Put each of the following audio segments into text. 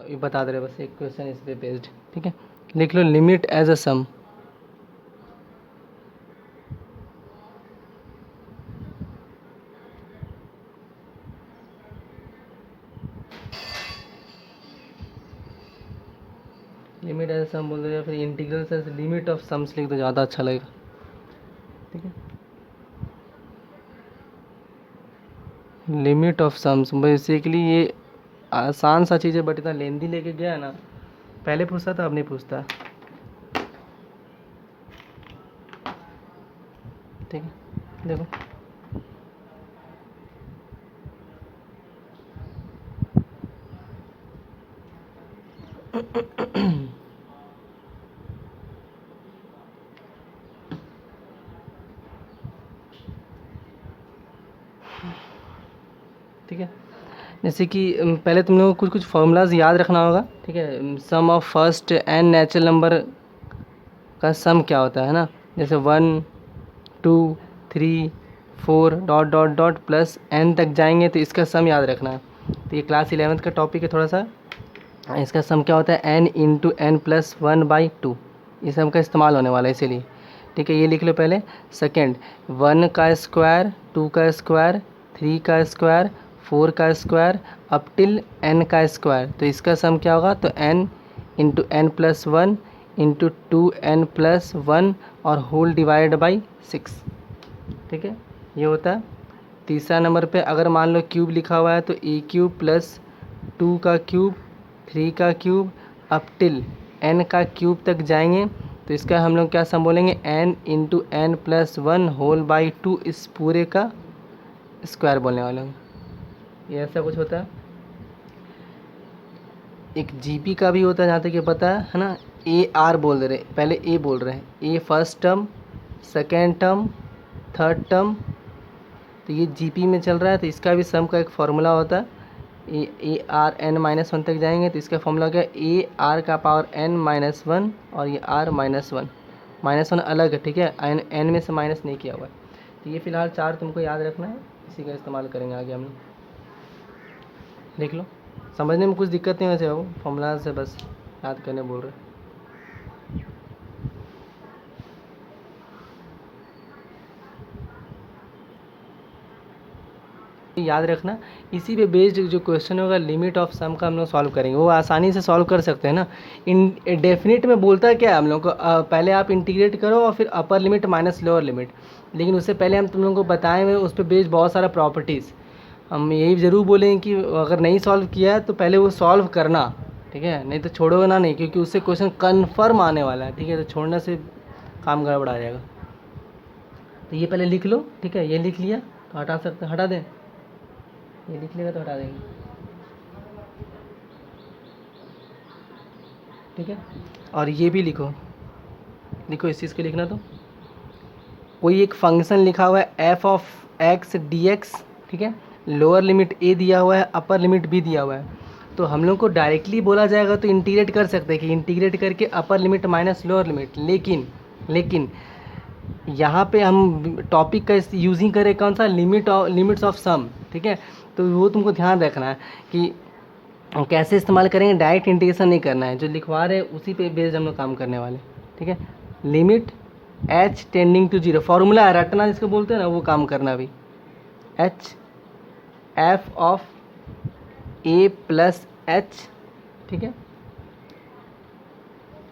ये बता दे रहे बस, एक क्वेश्चन इस पे बेस्ड। ठीक है, लिख लो limit as a sum. Limit as sum बोल दो या फिर इंटीग्रल से लिमिट ऑफ सम्स लिख दो, ज़्यादा अच्छा लगेगा। ठीक है, लिमिट ऑफ सम्स बेसिकली ये आसान सा चीज़ है, बट इतना लेंदी लेके गया ना, पहले पूछता था अब नहीं पूछता। ठीक है, देखो ठीक है, जैसे कि पहले तुम लोगों को कुछ कुछ फार्मूलाज याद रखना होगा। ठीक है, sum of first n natural number का सम क्या होता है ना, जैसे 1 2 3 4 dot dot dot plus N तक जाएंगे तो इसका सम याद रखना है। तो ये क्लास 11th का टॉपिक है थोड़ा सा। इसका सम क्या होता है, एन इंटू एन प्लस 1/2, ये सम का इस्तेमाल होने वाला है इसीलिए। ठीक है, ये लिख लो पहले। सेकेंड, 1 का स्क्वायर, 2 का स्क्वायर, 3 का स्क्वायर, 4 का स्क्वायर अप टिल n का स्क्वायर, तो इसका सम क्या होगा, तो n into N plus 1 into 2n plus 1 और होल डिवाइड बाई 6। ठीक है, ये होता है। तीसरा नंबर पे अगर मान लो क्यूब लिखा हुआ है तो ए क्यूब प्लस 2 का क्यूब, 3 का क्यूब अप टिल n का क्यूब तक जाएंगे, तो इसका हम लोग क्या सम बोलेंगे, n into N plus 1 whole by 2, इस पूरे का स्क्वायर बोलने वाले हैं। ये ऐसा कुछ होता है। एक जीपी का भी होता है जहाँ तक ये पता है ना। ए आर बोल दे रहे, पहले ए बोल रहे हैं, a first term, second term, third term, तो ये जीपी में चल रहा है, तो इसका भी सम का एक फार्मूला होता है। ए आर एन माइनस 1 तक जाएंगे तो इसका फॉर्मूला हो गया ए आर का पावर एन माइनस 1 और ये आर माइनस 1। माइनस 1 अलग है, ठीक है, एन में से माइनस नहीं किया हुआ है। तो ये फिलहाल 4 तुमको याद रखना है, इसी का इस्तेमाल करेंगे आगे हम लोग। देख लो, समझने में कुछ दिक्कत नहीं वैसे, वो फॉर्मूला से बस याद करने बोल रहे। याद रखना, इसी पे बेस्ड जो क्वेश्चन होगा लिमिट ऑफ सम का हम लोग सॉल्व करेंगे, वो आसानी से सॉल्व कर सकते हैं ना। इन डेफिनेट में बोलता है क्या हम लोग को, पहले आप इंटीग्रेट करो और फिर upper limit minus lower limit, लेकिन उससे पहले हम तुम लोगों को बताए हुए उस पर बेस्ड बहुत सारा प्रॉपर्टीज़। हम यही ज़रूर बोलेंगे कि अगर नहीं सॉल्व किया है तो पहले वो सॉल्व करना, ठीक है, नहीं तो छोड़ोगे ना नहीं, क्योंकि उससे क्वेश्चन कन्फर्म आने वाला है। ठीक है, तो छोड़ने से काम गड़बड़ आ जाएगा। तो ये पहले लिख लो, ठीक है, ये लिख लिया तो हटा सकते, हटा दें, ये लिख लेगा तो हटा देंगे। ठीक है, और ये भी लिखो, लिखो इस चीज़ को लिखना। तो कोई एक फंक्शन लिखा हुआ है F of x D x, ठीक है, लोअर लिमिट ए दिया हुआ है, अपर लिमिट बी दिया हुआ है, तो हम लोग को डायरेक्टली बोला जाएगा तो इंटीग्रेट कर सकते हैं कि इंटीग्रेट करके upper limit minus lower limit, लेकिन यहाँ पे हम टॉपिक का यूजिंग करें कौन सा, लिमिट्स ऑफ सम। ठीक है, तो वो तुमको ध्यान रखना है कि कैसे इस्तेमाल करेंगे, डायरेक्ट इंटीग्रेशन नहीं करना है, जो लिखवा रहे हैं उसी पे बेस्ड हम लोग काम करने वाले। ठीक है, limit h tending to 0, formula है रटना जिसको बोलते हैं ना, वो काम करना भी। h F of a plus h, ठीक है,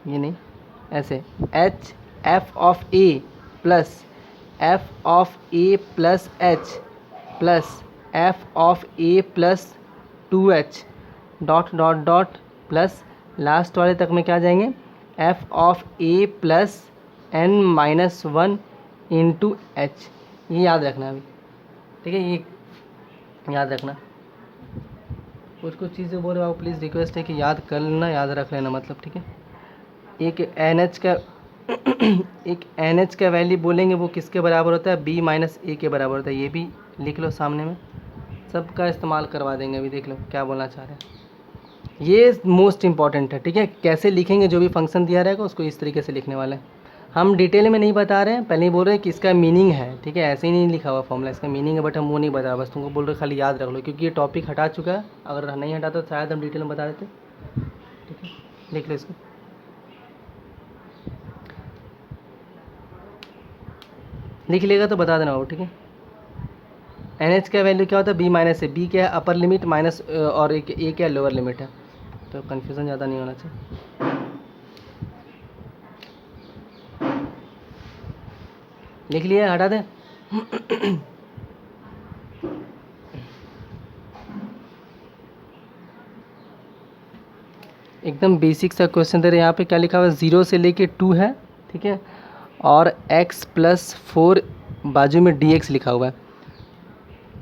ये नहीं, ऐसे h F of a plus F of a plus h plus F of a plus 2h dot dot dot plus last वाले तक में क्या जाएंगे, F of a plus n minus 1 into H. ये याद रखना अभी, ठीक है, ये याद रखना। कुछ कुछ चीज़ें बोल रहे हो, प्लीज़ रिक्वेस्ट है कि याद कर लेना, याद रख लेना मतलब। ठीक है, एक एन एच का एक एन एच का वैल्यू बोलेंगे वो किसके बराबर होता है, बी माइनस ए के बराबर होता है, ये भी लिख लो सामने में, सबका इस्तेमाल करवा देंगे अभी। देख लो क्या बोलना चाह रहे हैं, ये मोस्ट इंपॉर्टेंट है। ठीक है, कैसे लिखेंगे, जो भी फंक्शन दिया रहेगा उसको इस तरीके से लिखने वाले हैं। हम डिटेल में नहीं बता रहे हैं, पहले ही बोल रहे हैं कि इसका मीनिंग है। ठीक है, ऐसे ही नहीं लिखा हुआ फॉर्मूला, इसका मीनिंग है, बट हम वो नहीं बता, बस तुमको बोल रहे खाली याद रख लो, क्योंकि ये टॉपिक हटा चुका है, अगर नहीं हटाता तो शायद हम डिटेल में बता देते। ठीक है, लिख लो इसको। लिख लेगा तो बता देना बाबू, ठीक है। एन एच का वैल्यू क्या होता है, बी माइनस ए, बी क्या है अपर लिमिट माइनस और ए क्या है लोअर लिमिट है, तो कन्फ्यूज़न ज़्यादा नहीं होना चाहिए। लिख लिया, हटा दें। एकदम बेसिक सा क्वेश्चन दे रहे हैं। यहाँ पे क्या लिखा हुआ है, 0 से लेके 2 है, ठीक है, और x+4 बाजू में dx लिखा हुआ है।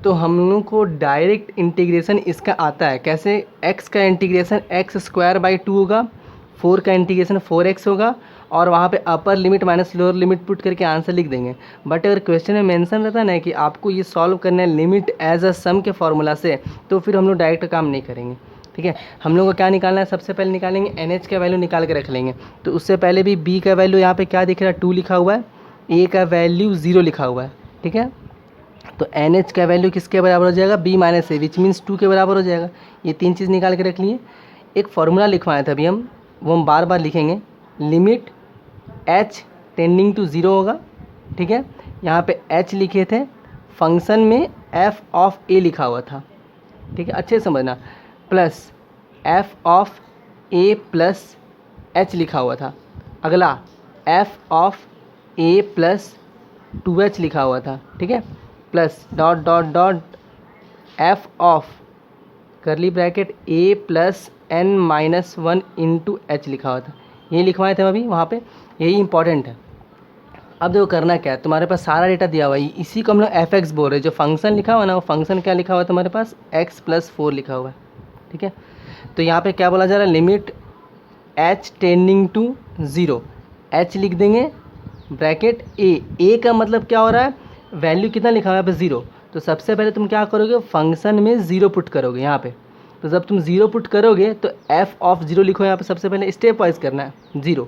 तो हम लोग को डायरेक्ट इंटीग्रेशन इसका आता है कैसे, x का इंटीग्रेशन x² 2 होगा, 4 का इंटीग्रेशन 4x होगा, और वहाँ पे upper limit minus lower limit put करके आंसर लिख देंगे। बट अगर क्वेश्चन में मेंशन रहता है ना कि आपको ये सॉल्व करना है लिमिट एज अ सम के फॉर्मूला से, तो फिर हम लोग डायरेक्ट काम नहीं करेंगे, ठीक है। हम लोग को क्या निकालना है, सबसे पहले निकालेंगे NH का वैल्यू निकाल के रख लेंगे। तो उससे पहले भी B का वैल्यू यहाँ पे क्या दिख रहा है, 2 लिखा हुआ है, A का वैल्यू 0 लिखा हुआ है, ठीक है। तो NH का वैल्यू किसके बराबर हो जाएगा, B minus A, which means 2 के बराबर हो जाएगा। ये 3 चीज़ निकाल के रख लिए। एक फार्मूला लिखवाया था अभी हम, वो हम बार बार लिखेंगे। लिमिट H टेंडिंग टू 0 होगा, ठीक है। यहाँ पे H लिखे थे, फंक्शन में f ऑफ a लिखा हुआ था, ठीक है, अच्छे से समझना, plus f of a plus h लिखा हुआ था। अगला f of a plus 2h लिखा हुआ था, ठीक है, plus dot dot dot f of curly bracket a plus n-1 into h लिखा हुआ था। ये लिखवाए थे अभी वहाँ पे, यही इंपॉर्टेंट है। अब देखो करना क्या है, तुम्हारे पास सारा डेटा दिया हुआ है, इसी को हम लोग f(x) बोल रहे हैं। जो फंक्शन लिखा हुआ है ना, वो फंक्शन क्या लिखा हुआ है तुम्हारे पास, x+4 लिखा हुआ है, ठीक है। तो यहाँ पे क्या बोला जा रहा है, limit h tending to 0, h लिख देंगे ब्रैकेट a का मतलब क्या हो रहा है, वैल्यू कितना लिखा हुआ है यहाँ पे 0। तो सबसे पहले तुम क्या करोगे, फंक्शन में 0 पुट करोगे यहाँ पे। तो जब तुम 0 पुट करोगे तो f ऑफ 0 लिखो यहाँ पे, सबसे पहले स्टेप वाइज करना है 0।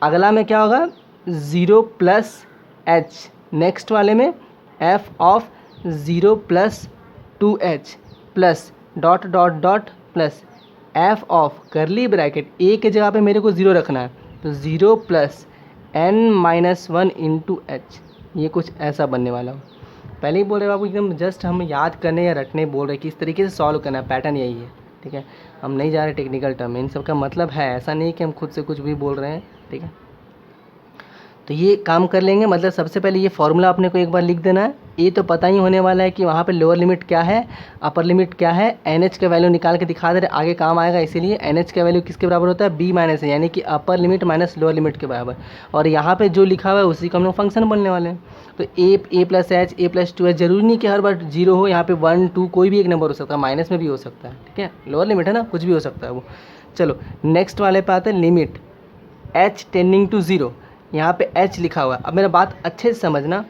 अगला में क्या होगा, 0 प्लस h, नेक्स्ट वाले में f of 0 plus 2h plus dot dot dot plus f of curly bracket a के जगह पे मेरे को 0 रखना है, तो 0 प्लस n-1 इंटू h। ये कुछ ऐसा बनने वाला हो। पहले ही बोल रहे बाबू, एकदम जस्ट हम याद करने या रटने बोल रहे कि इस तरीके से सॉल्व करना है, पैटर्न यही है, ठीक है। हम नहीं जा रहे टेक्निकल टर्म में, इन सब का मतलब है, ऐसा नहीं कि हम खुद से कुछ भी बोल रहे हैं, ठीक है। तो ये काम कर लेंगे, मतलब सबसे पहले ये फार्मूला अपने को एक बार लिख देना है। ये तो पता ही होने वाला है कि वहाँ पे लोअर लिमिट क्या है, अपर लिमिट क्या है। NH का वैल्यू निकाल के दिखा दे रहे, आगे काम आएगा, इसीलिए NH का वैल्यू किसके बराबर होता है, B माइनस है, यानी कि upper limit minus lower limit के बराबर। और यहाँ पे जो लिखा हुआ है उसी का हम लोग फंक्शन बोलने वाले हैं। तो a plus h, a plus 2h, जरूरी नहीं कि हर बार 0 हो, यहाँ पे 1 2 कोई भी एक नंबर हो सकता है, माइनस में भी हो सकता है, ठीक है, लोअर लिमिट है ना, कुछ भी हो सकता है वो। चलो नेक्स्ट वाले पे आते हैं, लिमिट h टेंडिंग टू 0, यहाँ पे h लिखा हुआ है। अब मेरा बात अच्छे से समझना,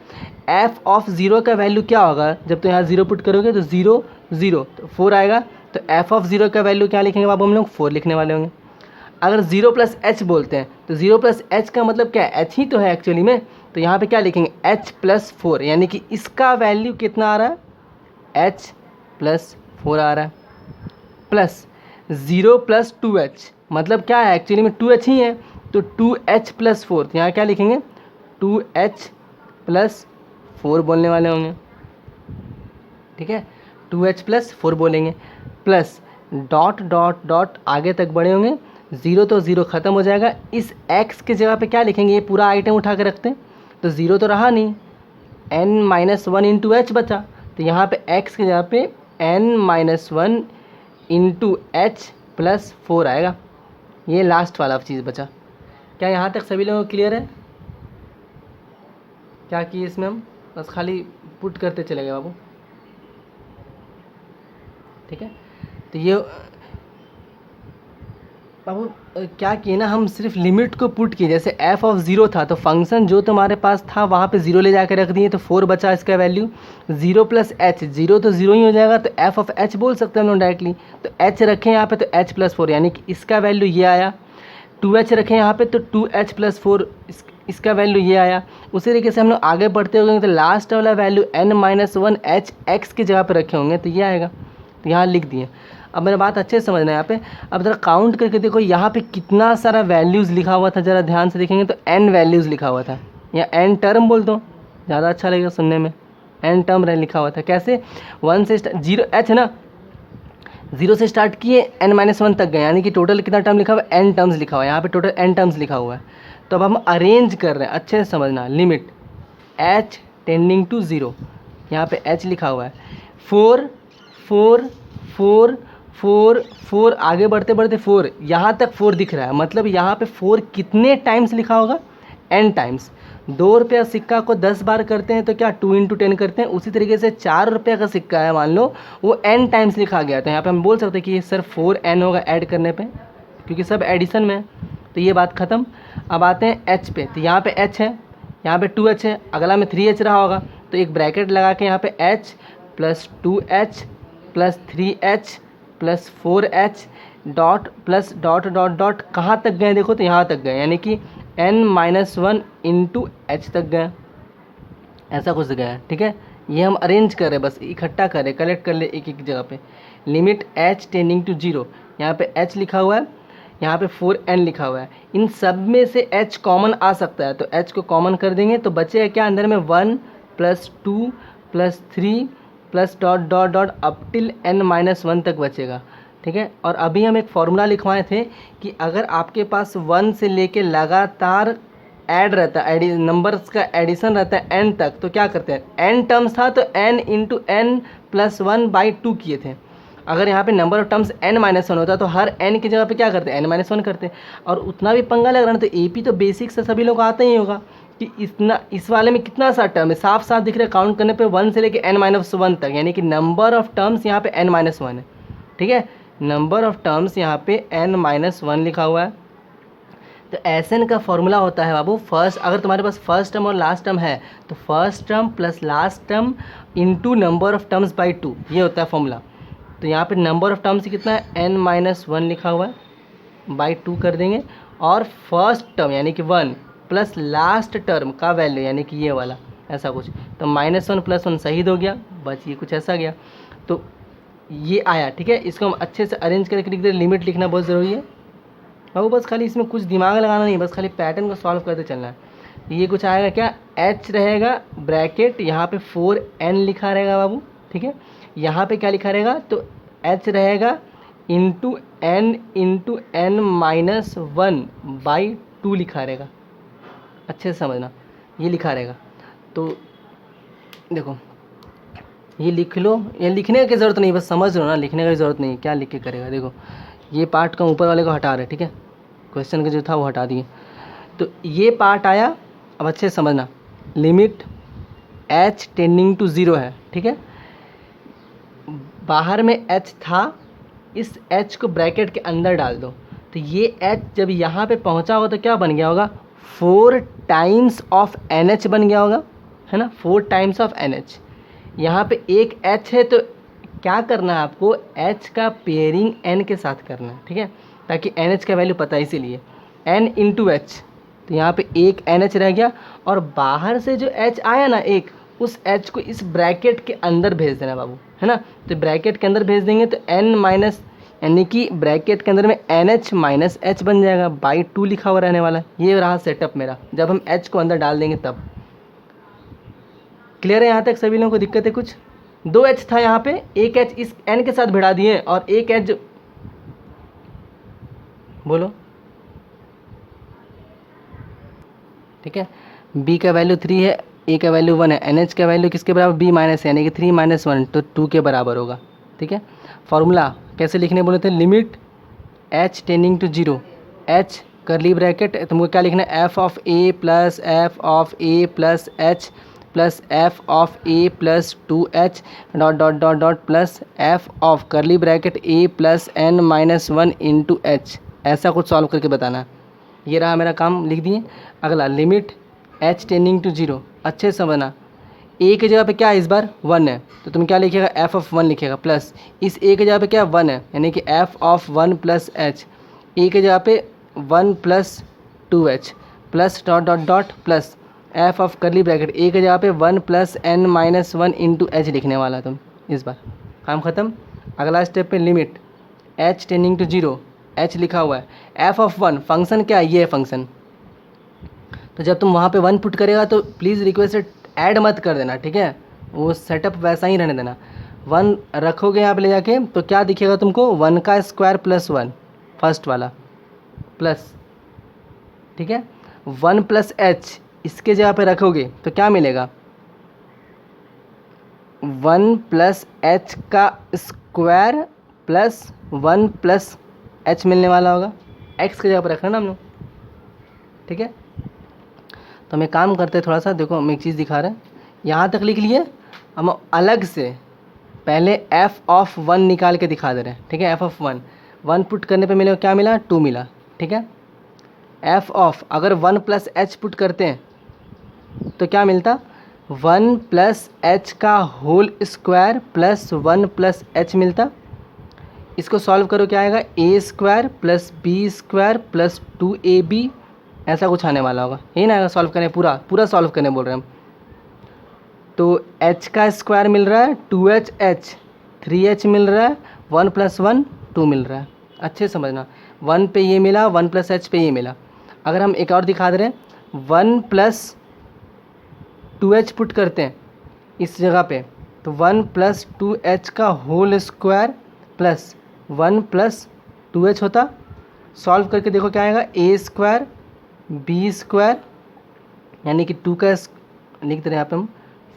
f ऑफ 0 का वैल्यू क्या होगा, जब तो यहाँ 0 पुट करोगे तो 0 0 तो 4 आएगा। तो f ऑफ 0 का वैल्यू क्या लिखेंगे बाबू, हम लोग 4 लिखने वाले होंगे। अगर 0 प्लस h बोलते हैं तो 0 प्लस h का मतलब क्या है, h ही तो है एक्चुअली में। तो यहाँ पे क्या लिखेंगे, h प्लस 4, यानी कि इसका वैल्यू कितना आ रहा है, h प्लस 4 आ रहा है, प्लस 0 प्लस 2h, मतलब क्या है एक्चुअली में 2h ही है, तो 2h प्लस 4, यहाँ क्या लिखेंगे, 2h प्लस 4 बोलने वाले होंगे, ठीक है, 2h प्लस 4 बोलेंगे, प्लस डॉट डॉट डॉट आगे तक बढ़े होंगे, 0 तो 0 ख़त्म हो जाएगा। इस x के जगह पे क्या लिखेंगे, ये पूरा आइटम उठा के रखते हैं, तो 0 तो रहा नहीं, n-1 इंटू h बचा, तो यहाँ पे x के जगह पे n-1 इंटू h प्लस 4 आएगा। ये लास्ट वाला चीज़ बचा। क्या यहाँ तक सभी लोगों को क्लियर है, क्या किए इसमें हम, बस खाली पुट करते चले गए बाबू, ठीक है। तो ये बाबू क्या किए ना, हम सिर्फ लिमिट को पुट किए, जैसे f ऑफ 0 था तो फंक्शन जो तुम्हारे पास था वहाँ पे 0 ले जाकर रख दिए, तो 4 बचा इसका वैल्यू। 0 प्लस h, 0 तो 0 ही हो जाएगा, तो f ऑफ h बोल सकते हैं हम लोग डायरेक्टली। तो h रखें यहाँ पे तो h प्लस 4, यानी कि इसका वैल्यू ये आया। 2h रखें यहाँ पे तो 2h प्लस 4, इसका वैल्यू ये आया। उसी तरीके से हम लोग आगे बढ़ते होंगे तो लास्ट वाला वैल्यू n-1 h x की जगह पर रखे होंगे, तो ये आएगा, तो यहाँ लिख दिए। अब मेरा बात अच्छे से समझना है यहाँ पे। अब ज़रा काउंट करके देखो यहाँ पे कितना सारा वैल्यूज़ लिखा हुआ था, ज़रा ध्यान से देखेंगे तो n वैल्यूज़ लिखा हुआ था, या n टर्म बोल दो, ज़्यादा अच्छा लगेगा सुनने में। n टर्म लिखा हुआ था, कैसे 1 से 0 h है ना, 0 से स्टार्ट किए n-1 तक गए, यानी कि टोटल कितना टर्म लिखा हुआ है, n टर्म्स लिखा हुआ है, यहाँ पे टोटल n टर्म्स लिखा हुआ है। तो अब हम अरेंज कर रहे हैं, अच्छे से समझना, लिमिट h टेंडिंग टू 0, यहाँ पे h लिखा हुआ है, 4 4 4 4 4, आगे बढ़ते बढ़ते 4, यहाँ तक 4 दिख रहा है, मतलब यहाँ पे 4 कितने टाइम्स लिखा होगा, n टाइम्स। 2 रुपया सिक्का को 10 बार करते हैं तो क्या 2 × 10 करते हैं, उसी तरीके से 4 रुपये का सिक्का है मान लो, वो n टाइम्स लिखा गया, तो यहाँ पे हम बोल सकते हैं कि ये सर 4n होगा ऐड करने पे, क्योंकि सब एडिशन में है। तो ये बात ख़त्म। अब आते हैं h पे, तो यहाँ पे h है, यहाँ पे 2h है, अगला में 3h रहा होगा, तो एक ब्रैकेट लगा के यहाँ पे h plus 2h plus 3h plus 4h dot plus dot dot dot, कहाँ तक गए देखो, तो यहाँ तक गए, यानी कि n-1 इंटू h तक गए, ऐसा कुछ गया। ठीक है, ये हम अरेंज कर रहे हैं, बस इकट्ठा कर रहे, कलेक्ट कर ले एक एक जगह पे। लिमिट h टेंडिंग टू 0, यहाँ पे h लिखा हुआ है, यहाँ पे 4n लिखा हुआ है, इन सब में से h कॉमन आ सकता है, तो h को कॉमन कर देंगे तो बचेगा क्या अंदर में, 1 plus 2 plus 3 plus dot dot dot up till n-1 तक बचेगा। ठीक है, और अभी हम एक फॉर्मूला लिखवाए थे कि अगर आपके पास 1 से लेके लगातार ऐड रहता है, नंबर्स का एडिशन रहता है n तक, तो क्या करते हैं, n टर्म्स था तो n इंटू n प्लस 1/2 किए थे। अगर यहाँ पे नंबर ऑफ टर्म्स n-1 होता तो हर n की जगह पे क्या करते, n-1 करते। और उतना भी पंगा लग रहा है तो AP तो बेसिक से सभी लोग आता ही होगा कि इतना, इस वाले में कितना सा टर्म है, साफ साफ दिख रहा है काउंट करने पे 1 से लेके n-1 तक, यानी कि नंबर ऑफ टर्म्स यहाँ पे n-1 है। ठीक है, नंबर ऑफ टर्म्स यहाँ पे n-1 लिखा हुआ है। तो Sn का फॉर्मूला होता है बाबू, फर्स्ट, अगर तुम्हारे पास फर्स्ट टर्म और लास्ट टर्म है तो first term plus last term into number of terms by 2, ये होता है फॉर्मूला। तो यहाँ पे नंबर ऑफ टर्म्स कितना है, n-1 लिखा हुआ है, बाई 2 कर देंगे, और फर्स्ट टर्म यानी कि 1 प्लस लास्ट टर्म का वैल्यू यानी कि ये वाला, ऐसा कुछ। तो -1 + 1 शहीद हो गया, बच ये कुछ ऐसा गया, तो ये आया। ठीक है, इसको हम अच्छे से अरेंज करके लिख दे। लिमिट लिखना बहुत ज़रूरी है बाबू, बस खाली इसमें कुछ दिमाग लगाना नहीं, बस खाली पैटर्न को सॉल्व करते चलना है। ये कुछ आएगा क्या, h रहेगा ब्रैकेट, यहाँ पे 4n लिखा रहेगा बाबू। ठीक है, यहाँ पे क्या लिखा रहेगा, तो h रहेगा इंटू n-1/2 लिखा रहेगा, अच्छे से समझना, ये लिखा रहेगा। तो देखो ये लिख लो, ये लिखने की ज़रूरत नहीं, बस समझ लो ना, लिखने की ज़रूरत नहीं, क्या लिख के करेगा। देखो ये पार्ट का ऊपर वाले को हटा रहे, ठीक है, क्वेश्चन का जो था वो हटा दिए, तो ये पार्ट आया। अब अच्छे से समझना, लिमिट h टेंडिंग टू 0 है। ठीक है, बाहर में h था, इस h को ब्रैकेट के अंदर डाल दो, तो ये h जब यहाँ पे पहुँचा होगा तो क्या बन गया होगा, 4 टाइम्स ऑफ NH बन गया होगा, है ना, 4 टाइम्स ऑफ NH। यहाँ पे एक h है तो क्या करना है आपको, h का पेयरिंग n के साथ करना है। ठीक है, ताकि NH का वैल्यू पता है, इसीलिए n इंटू h, तो यहाँ पे एक NH रह गया, और बाहर से जो h आया ना एक, उस h को इस ब्रैकेट के अंदर भेज देना बाबू, है ना। तो ब्रैकेट के अंदर भेज देंगे तो n माइनस, यानी कि ब्रैकेट के अंदर में NH माइनस h बन जाएगा, बाई 2 लिखा हुआ रहने वाला है। ये रहा सेटअप मेरा, जब हम h को अंदर डाल देंगे तब। क्लियर है यहाँ तक सभी लोगों को, दिक्कत है कुछ? 2h था यहाँ पे, एक h इस n के साथ भिड़ा दिए, और एक h, बोलो, ठीक है, b का वैल्यू 3 है, a का वैल्यू 1 है, NH का वैल्यू किसके बराबर, b माइनस, यानी कि 3 - 1 तो 2 के बराबर होगा। ठीक है, फॉर्मूला कैसे लिखने बोले थे, limit h tending to 0, h curly bracket, तुमको क्या लिखना है, f of a plus f of a plus h plus f of a plus 2h dot dot dot dot plus f of curly bracket a plus n-1 into h, ऐसा कुछ solve करके बताना है। ये रहा मेरा काम, लिख दिए। अगला लिमिट h टेंडिंग टू 0, अच्छे से समझना, a की जगह पे क्या है इस बार 1 है, तो तुम क्या लिखेगा, f ऑफ 1 लिखेगा, प्लस इस a की जगह पे क्या 1 है, यानी कि f of 1 plus h, a की जगह पे 1 plus 2h plus dot dot dot plus f of curly bracket, a की जगह पे 1 प्लस n-1 इंटू h लिखने वाला तुम। इस बार काम ख़त्म। अगला स्टेप पे limit h tending to 0, h लिखा हुआ है, f ऑफ 1 फंक्शन क्या है, ये है फंक्शन। तो जब तुम वहाँ पे 1 पुट करेगा तो प्लीज़ रिक्वेस्ट ऐड मत कर देना, ठीक है, वो सेटअप वैसा ही रहने देना। 1 रखोगे यहाँ पे ले जाके तो क्या दिखेगा तुमको, 1 का स्क्वायर प्लस 1 फर्स्ट वाला प्लस, ठीक है, 1 प्लस एच इसके जगह पे रखोगे तो क्या मिलेगा, 1 प्लस एच का स्क्वायर प्लस 1 प्लस एच मिलने वाला होगा, एक्स की जगह पर रखना ना हम लोग, ठीक है। तो हम एक काम करते हैं, थोड़ा सा देखो हम एक चीज़ दिखा रहे हैं, यहाँ तक लिख लिए, हम अलग से पहले f ऑफ 1 निकाल के दिखा दे रहे हैं, ठीक है। f ऑफ 1 पुट करने पे मिलेगा, क्या मिला, 2 मिला, ठीक है। f ऑफ अगर 1 प्लस एच पुट करते हैं तो क्या मिलता, 1 प्लस एच का whole square plus 1 plus h मिलता। इसको सॉल्व करो, क्या आएगा, a square plus b square plus 2ab, ऐसा कुछ आने वाला होगा, यही ना आएगा। सॉल्व करें, पूरा पूरा सॉल्व करने बोल रहे हैं हम। तो h का स्क्वायर मिल रहा है 2h, 3h मिल रहा है, 1 प्लस 1 2 मिल रहा है, अच्छे समझना, 1 पे ये मिला, 1 प्लस एच पे ये मिला। अगर हम एक और दिखा दे रहे हैं, 1 प्लस 2h पुट करते हैं इस जगह पे तो 1 प्लस 2h का whole square plus 1 plus 2h होता। सॉल्व करके देखो क्या आएगा, ए स्क्वायर बी स्क्वायर यानी कि 2 का लिख दे रहे हैं यहाँ पे हम,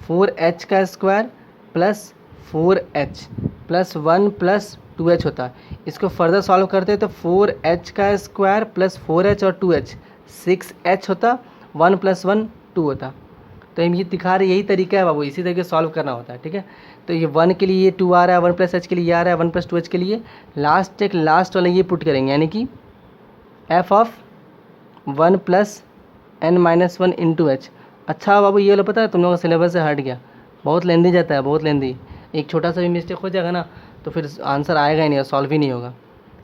4h का square plus 4h plus 1 plus 2h होता है। इसको फर्दर सॉल्व करते हैं तो 4h का स्क्वायर प्लस 4h और 2h 6h होता, 1 प्लस 1 2 होता। तो हम ये दिखा रहे, यही तरीका है बाबू, इसी तरीके से सॉल्व करना होता है, ठीक है। तो ये 1 के लिए ये 2 आ रहा है, 1 प्लस एच के लिए ये आ रहा है, 1 प्लस 2h के लिए लास्ट वाला ये पुट करेंगे, यानी कि f of 1 plus n minus 1 into H. अच्छा बाबू ये लो, पता है तुम लोगों का सिलेबस से हट गया, बहुत लेंदी जाता है, बहुत लेंदी, एक छोटा सा भी मिस्टेक हो जाएगा ना तो फिर आंसर आएगा ही नहीं और सॉल्व ही नहीं होगा।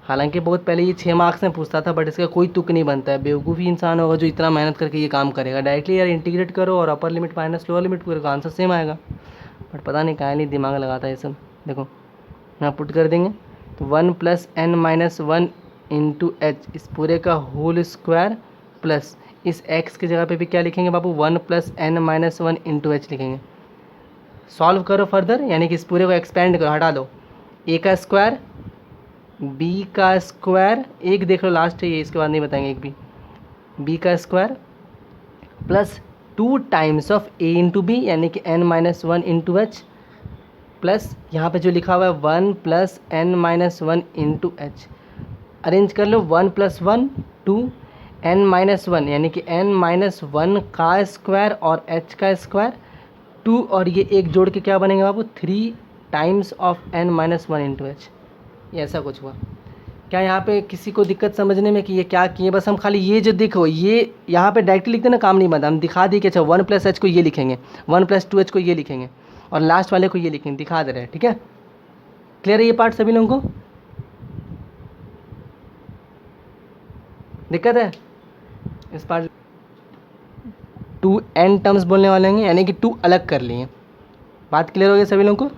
हालांकि बहुत पहले ये 6 मार्क्स में पूछता था, बट इसका कोई तुक नहीं बनता है, बेवकूफ़ी इंसान होगा जो इतना मेहनत करके ये काम करेगा। डायरेक्टली यार इंटीग्रेट करो और upper limit minus lower limit करो, आंसर सेम आएगा, बट पता नहीं कहाँ नहीं दिमाग लगाता है ये सब। देखो यहाँ पुट कर देंगे तो 1 plus n minus 1 into H, इस पूरे का होल स्क्वायर प्लस इस x की जगह पे भी क्या लिखेंगे बाबू, 1 plus n minus 1 into H लिखेंगे। सॉल्व करो फर्दर, यानी कि इस पूरे को एक्सपेंड करो, हटा दो, a का स्क्वायर b का स्क्वायर, एक देख लो लास्ट है ये, इसके बाद नहीं बताएंगे, एक भी b का square plus 2 times of a into B यानी कि n minus 1 into H plus यहाँ पे जो लिखा हुआ है 1 plus n minus 1 into H. Arrange कर लो, 1 प्लस 1 2 n माइनस 1 यानी कि n माइनस 1 का स्क्वायर और h का स्क्वायर 2 और ये एक जोड़ के क्या बनेंगे बाबू, 3 times of n minus 1 into H. ये ऐसा कुछ हुआ क्या, यहाँ पे किसी को दिक्कत समझने में कि ये क्या किए, बस हम खाली ये जो देखो ये यहाँ पे डायरेक्टली लिखते ना, काम नहीं बनता, हम दिखा दिए कि अच्छा 1 प्लस एच को ये लिखेंगे, 1 प्लस 2h को ये लिखेंगे और लास्ट वाले को ये लिखेंगे, दिखा दे रहे हैं, ठीक है। क्लियर है ये पार्ट सभी लोगों को, दिक्कत है इस पार्ट। 2n टर्म्स बोलने वाले हैं यानी कि 2 अलग कर लिए, बात क्लियर हो गई सभी लोगों को।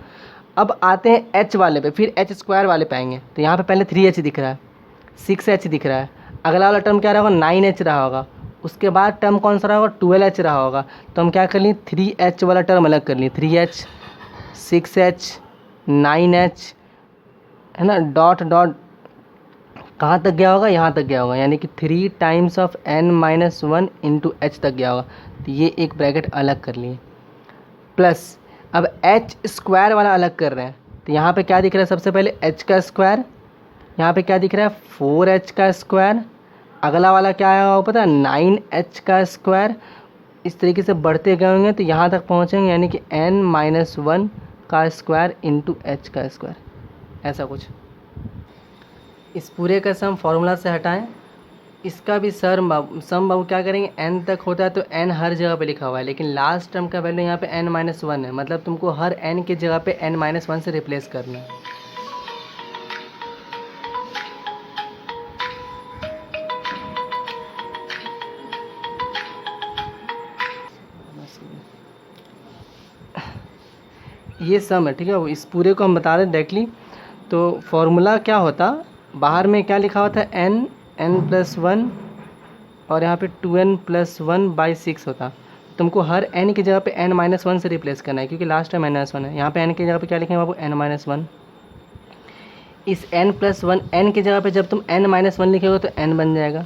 अब आते हैं h वाले पे, फिर h स्क्वायर वाले पे आएंगे। तो यहाँ पे पहले 3h दिख रहा है, 6h दिख रहा है, अगला वाला टर्म क्या रहा होगा, 9h रहा होगा, उसके बाद टर्म कौन सा रहा होगा, 12h रहा होगा। तो हम क्या कर लिए, 3h वाला टर्म अलग कर लिए, 3h 6h 9h है ना, डॉट डॉट कहाँ तक गया होगा, यहाँ तक गया होगा, यानी कि 3 times of n minus 1 into H तक गया होगा। तो ये एक ब्रैकेट अलग कर लिए, प्लस अब h स्क्वायर वाला अलग कर रहे हैं। तो यहाँ पे क्या दिख रहा है, सबसे पहले h का स्क्वायर, यहाँ पे क्या दिख रहा है 4h का स्क्वायर, अगला वाला क्या आया होगा पता है 9h का स्क्वायर। इस तरीके से बढ़ते गए होंगे तो यहाँ तक पहुँचेंगे, यानी कि n माइनस 1 का स्क्वायर इंटू एच का स्क्वायर, ऐसा कुछ। इस पूरे का सम फॉर्मूला से हटाएं, इसका भी सम बाबू क्या करेंगे, n तक होता है तो n हर जगह पे लिखा हुआ है, लेकिन लास्ट टर्म का वैल्यू यहाँ पे n माइनस 1 है, मतलब तुमको हर n के जगह पे n माइनस 1 से रिप्लेस करना है। ये सम है, ठीक है। इस पूरे को हम बता रहे हैं डायरेक्टली, तो फॉर्मूला क्या होता, बाहर में क्या लिखा हुआ था, n+1 और यहाँ पे 2n+1/6 होता। तुमको हर n की जगह पे n-1 से रिप्लेस करना है, क्योंकि लास्ट टाइम n-1 है। यहाँ पे n की जगह पे क्या लिखेंगे बाबू, n-1। इस n+1 n की जगह पे जब तुम n-1 लिखोगे तो n बन जाएगा।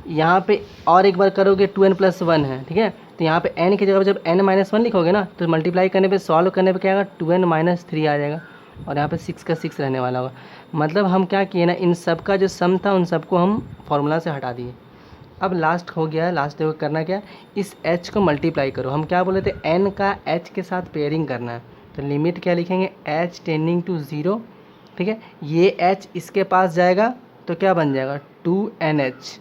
यहाँ पे और एक बार करोगे 2n+1 है, ठीक है, तो यहाँ पे n की जगह पे जब n-1 लिखोगे ना तो मल्टीप्लाई करने पे, सॉल्व करने पे क्या आएगा, 2n-3 आ जाएगा, और यहाँ पे 6 का 6 रहने वाला होगा। मतलब हम क्या किए ना, इन सब का जो सम था उन सबको हम फॉर्मूला से हटा दिए। अब लास्ट हो गया है, लास्ट देखो करना क्या, इस h को मल्टीप्लाई करो। हम क्या बोले थे, n का h के साथ पेयरिंग करना है, तो लिमिट क्या लिखेंगे, h टेंडिंग टू 0, ठीक है। ये h इसके पास जाएगा तो क्या बन जाएगा, 2nh,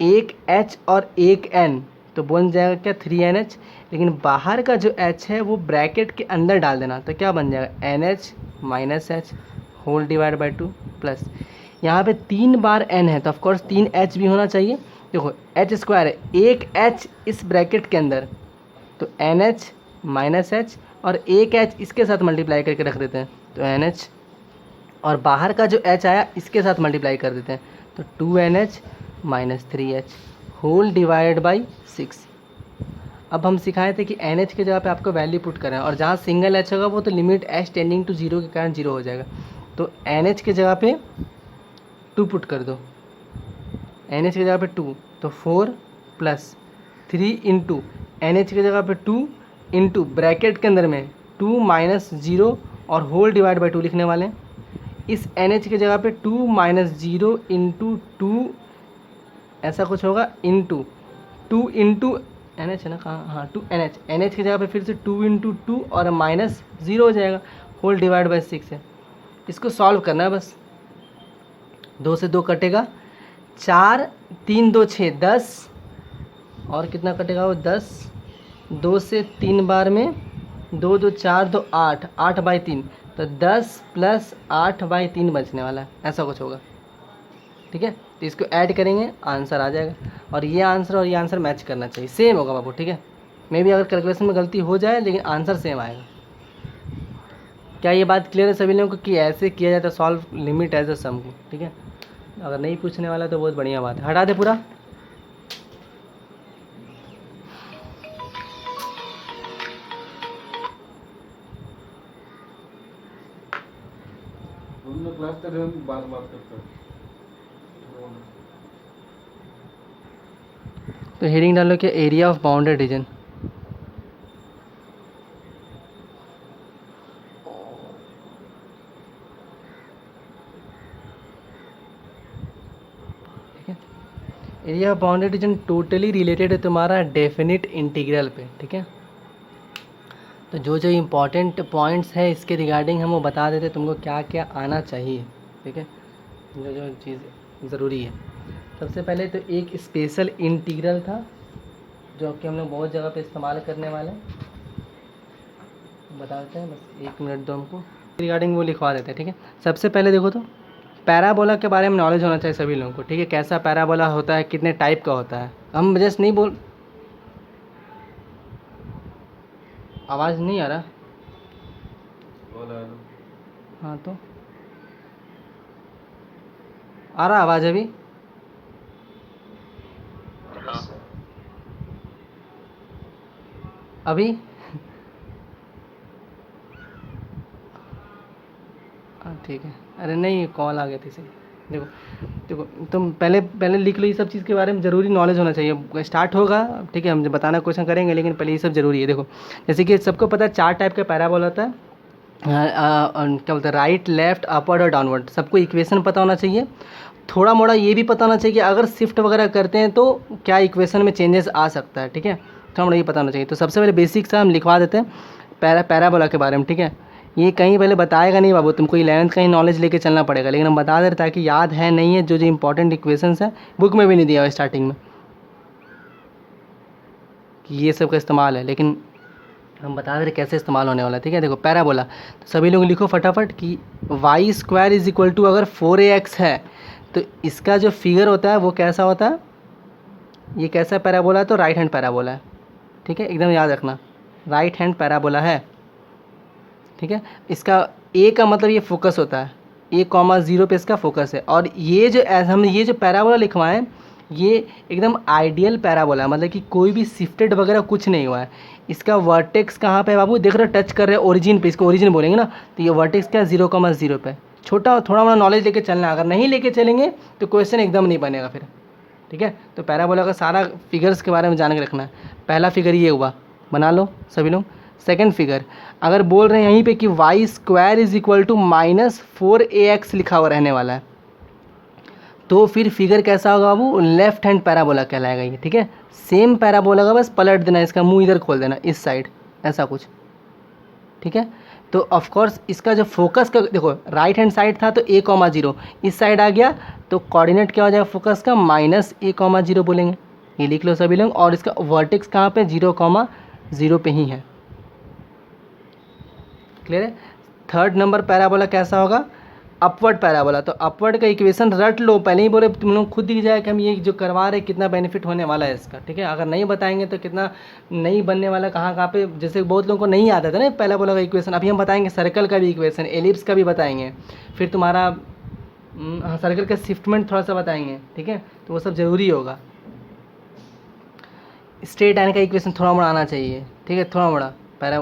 एक h और एक n तो बन जाएगा क्या, 3nh। लेकिन बाहर का जो h है वो ब्रैकेट के अंदर डाल देना, तो क्या बन जाएगा, nh - h whole divide by 2 plus, यहाँ पे 3 बार n है तो ऑफकोर्स 3h भी होना चाहिए। देखो h² है, एक h इस ब्रैकेट के अंदर, तो nh - h और एक h इसके साथ मल्टीप्लाई करके रख देते हैं, तो nh, और बाहर का जो h आया इसके साथ मल्टीप्लाई कर देते हैं, तो 2nh - 3h whole divide by 6। अब हम सिखाए थे कि nh की जगह पे आपको वैल्यू पुट करें, और जहाँ सिंगल h होगा वो तो लिमिट h टेंडिंग टू 0 के कारण 0 हो जाएगा, तो nh की जगह पे 2 पुट कर दो, nh की जगह पे 2, तो 4 प्लस 3 इंटू nh की जगह पे 2 इंटू ब्रैकेट के अंदर में 2 - 0 और होल डिवाइड बाई 2 लिखने वाले हैं। इस nh की जगह पे 2 - 0 इंटू 2 ऐसा कुछ होगा, इंटू 2 इंटू NH है ना, कहाँ, हाँ 2NH की जगह पे फिर से 2 इंटू 2 और -0 हो जाएगा, होल डिवाइड बाई 6 है। इसको सॉल्व करना है बस, 2 से 2 कटेगा, 4 3 2 6 10, और कितना कटेगा वो 10, 2 से 3 बार में 2 2 4 2 8, 8/3, तो 10 + 8/3 बचने वाला है, ऐसा कुछ होगा, ठीक है। तो इसको ऐड करेंगे, आंसर आ जाएगा, और ये आंसर मैच करना चाहिए, सेम होगा बाबू, ठीक है। मे भी अगर कैलकुलेशन में गलती हो जाए लेकिन आंसर सेम आएगा। क्या ये बात क्लियर है सभी लोगों को कि ऐसे किया जाता है सॉल्व लिमिट एज अ सम को, ठीक है। अगर नहीं पूछने वाला तो बहुत बढ़िया बात है, हटा दे पूरा। क्लास कर रहे हैं, बात करते हैं। तो हेडिंग डालो क्या, एरिया ऑफ बाउंडेड रीजन। ठीक है, area of bounded reason totally related है तुम्हारा डेफिनिट इंटीग्रल पे, ठीक है। तो जो जो इम्पोर्टेंट पॉइंट्स है इसके रिगार्डिंग हम वो बता देते तुमको क्या क्या आना चाहिए, ठीक है, जो जो चीज़ ज़रूरी है। सबसे पहले तो एक स्पेशल इंटीग्रल था जो कि हम लोग बहुत जगह पे इस्तेमाल करने वाले हैं, बता देते हैं, बस 1 मिनट दो हमको, रिगार्डिंग वो लिखवा देते हैं, ठीक है। सबसे पहले देखो तो पैराबोला के बारे में नॉलेज होना चाहिए सभी लोगों को, ठीक है। कैसा पैराबोला होता है, कितने टाइप का होता है, हम जस्ट नहीं बोल, आवाज़ नहीं आ रहा, हाँ तो आ रहा आवाज़ अभी, अभी हाँ ठीक है, अरे नहीं कॉल आ गया थी सही। देखो देखो तुम पहले लिख लो, ये सब चीज़ के बारे में ज़रूरी नॉलेज होना चाहिए। स्टार्ट होगा, ठीक है, हम जब बताना क्वेश्चन करेंगे, लेकिन पहले ये सब ज़रूरी है। देखो जैसे कि सबको पता है 4 टाइप का पैराबोला होता है, क्या बोलते हैं, राइट, लेफ्ट, अपवर्ड और डाउनवर्ड। सबको इक्वेशन पता होना चाहिए, थोड़ा मोड़ा ये भी पता होना चाहिए कि अगर शिफ्ट वगैरह करते हैं तो क्या इक्वेशन में चेंजेस आ सकता है, ठीक है, थोड़ा मोड़ा ये पता होना चाहिए। तो सबसे पहले बेसिक सा हम लिखवा देते हैं पैराबोला के बारे में, ठीक है। ये कहीं पहले बताएगा नहीं बाबू, तुमको 11th का ही नॉलेज लेके चलना पड़ेगा, लेकिन हम बता दे रहे ताकि याद है नहीं है, जो जो इंपॉर्टेंट इक्वेशंस है बुक में भी नहीं दिया हुआ स्टार्टिंग में कि ये सब का इस्तेमाल है, लेकिन हम बता दे रहे कैसे इस्तेमाल होने वाला है, ठीक है। देखो पैराबोला, तो सभी लोग लिखो फटाफट कि y² = अगर 4ax है तो इसका जो फिगर होता है वो कैसा होता है, ये कैसा पैराबोला है, तो राइट हैंड पैराबोला है, ठीक है, एकदम याद रखना, राइट हैंड पैराबोला है, ठीक है। इसका ए का मतलब ये फोकस होता है, a,0 पे इसका फोकस है। और ये जो हमने ये जो पैराबोला लिखवाए हैं ये एकदम आइडियल पैराबोला है, मतलब कि कोई भी शिफ्टेड वगैरह कुछ नहीं हुआ है। इसका वर्टेक्स कहाँ पे है बाबू, देख रहे हो टच कर रहे हैं ओरिजिन पे, इसको ओरिजिन बोलेंगे ना, तो ये वर्टेक्स क्या 0,0 पे। छोटा थोड़ा मोड़ा नॉलेज लेके चलना है, अगर नहीं लेके चलेंगे तो क्वेश्चन एकदम नहीं बनेगा फिर, ठीक है। तो पैराबोला का सारा फिगर्स के बारे में जान के रखना है। पहला फिगर ये हुआ, बना लो सभी लोग। सेकंड फिगर, अगर बोल रहे हैं यहीं पे कि Y square is equal to -4ax लिखा हुआ रहने वाला है, तो फिर फिगर कैसा होगा बाबू, लेफ्ट हैंड पैराबोला कहलाएगा ये, ठीक है। सेम पैराबोला का बस पलट देना, इसका मुंह इधर खोल देना इस साइड, ऐसा कुछ, ठीक है। तो ऑफ कोर्स इसका जो फोकस का देखो राइट हैंड साइड था तो a,0 इस साइड आ गया तो कोऑर्डिनेट क्या हो जाएगा फोकस का -a,0 बोलेंगे, ये लिख लो सभी लोग। और इसका वर्टेक्स कहाँ पे 0,0 पे ही है, क्लियर है। थर्ड नंबर पैराबोला कैसा होगा, अपवर्ड पैराबोला। तो अपवर्ड का इक्वेशन रट लो, पहले ही बोले तुम लोग खुद दिख जाए कि हम ये जो करवा रहे कितना बेनिफिट होने वाला है इसका, ठीक है। अगर नहीं बताएंगे तो कितना नहीं बनने वाला, कहाँ पे, जैसे बहुत लोगों को नहीं आता था ना पैराबोला का इक्वेशन, अभी हम बताएंगे सर्कल का भी इक्वेशन, एलिप्स का भी बताएंगे, फिर तुम्हारा सर्कल का शिफ्टमेंट थोड़ा सा बताएंगे, ठीक है। तो वो सब ज़रूरी होगा। स्ट्रेट लाइन का इक्वेशन थोड़ा मोड़ा आना चाहिए, ठीक है, थोड़ा मोड़ा पैरा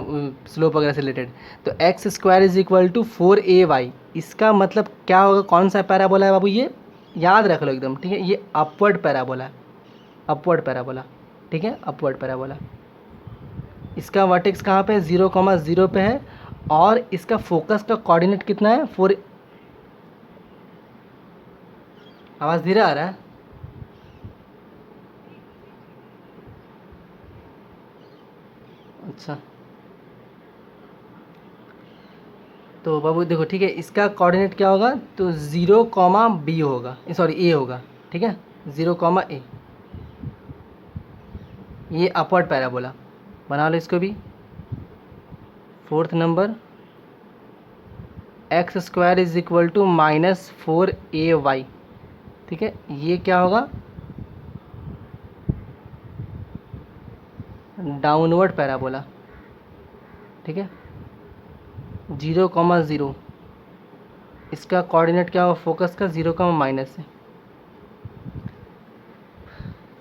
स्लोप वगैरह से रिलेटेड। तो x² is equal to 4ay, इसका मतलब क्या होगा, कौन सा पैराबोला है बाबू, ये याद रख लो एकदम, ठीक है। ये अपवर्ड पैराबोला है, अपवर्ड पैराबोला, ठीक है, अपवर्ड पैराबोला। इसका वर्टेक्स कहाँ पे 0,0 पे है और इसका फोकस का कोऑर्डिनेट कितना है 4। आवाज़ धीरे आ रहा है, अच्छा। तो बाबू देखो, ठीक है, इसका कोऑर्डिनेट क्या होगा, तो 0,b होगा, सॉरी a होगा, ठीक है, 0,a। ये अपवर्ड पैराबोला, बना लो इसको भी। Fourth number, x² is equal to -4ay, ठीक है, ये क्या होगा, डाउनवर्ड पैराबोला, ठीक है, 0,0। इसका कोऑर्डिनेट क्या होगा फोकस का 0, है।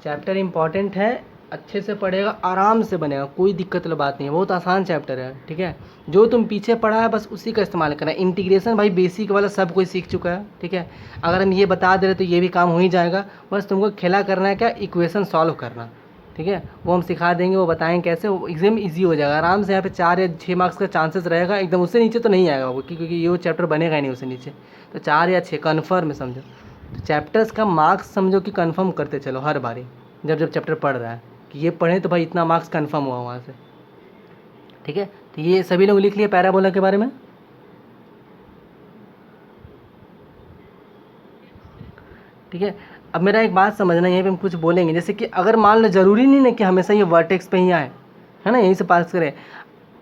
चैप्टर इम्पॉर्टेंट है, अच्छे से पढ़ेगा, आराम से बनेगा, कोई दिक्कत वाली बात नहीं है, बहुत आसान चैप्टर है, ठीक है। जो तुम पीछे पढ़ा है बस उसी का इस्तेमाल करना है। इंटीग्रेशन भाई बेसिक वाला सब कोई सीख चुका है, ठीक है। अगर हम ये बता दे रहे तो ये भी काम हो ही जाएगा, बस तुमको खेला करना है, क्या इक्वेशन सॉल्व करना, ठीक है। वो हम सिखा देंगे, वो बताएंगे कैसे, वो एग्जाम ईजी हो जाएगा आराम से। यहाँ पे 4 या 6 मार्क्स का चांसेस रहेगा, एकदम उससे नीचे तो नहीं आएगा वो, क्योंकि ये वो चैप्टर बनेगा ही नहीं उससे नीचे। तो 4 या 6 कन्फर्म समझो। तो चैप्टर्स का मार्क्स समझो कि कन्फर्म करते चलो हर बारी, जब जब चैप्टर पढ़ रहा है कि ये पढ़ें तो भाई इतना मार्क्स कन्फर्म हुआ वहाँ से, ठीक है। तो ये सभी लोग लिख लिए पैराबोला के बारे में, ठीक है। अब मेरा एक बात समझना, यहीं पे हम कुछ बोलेंगे, जैसे कि अगर मान लो ज़रूरी नहीं ना कि हमेशा ये वर्टेक्स पे ही आए, है ना, यहीं से पास करें,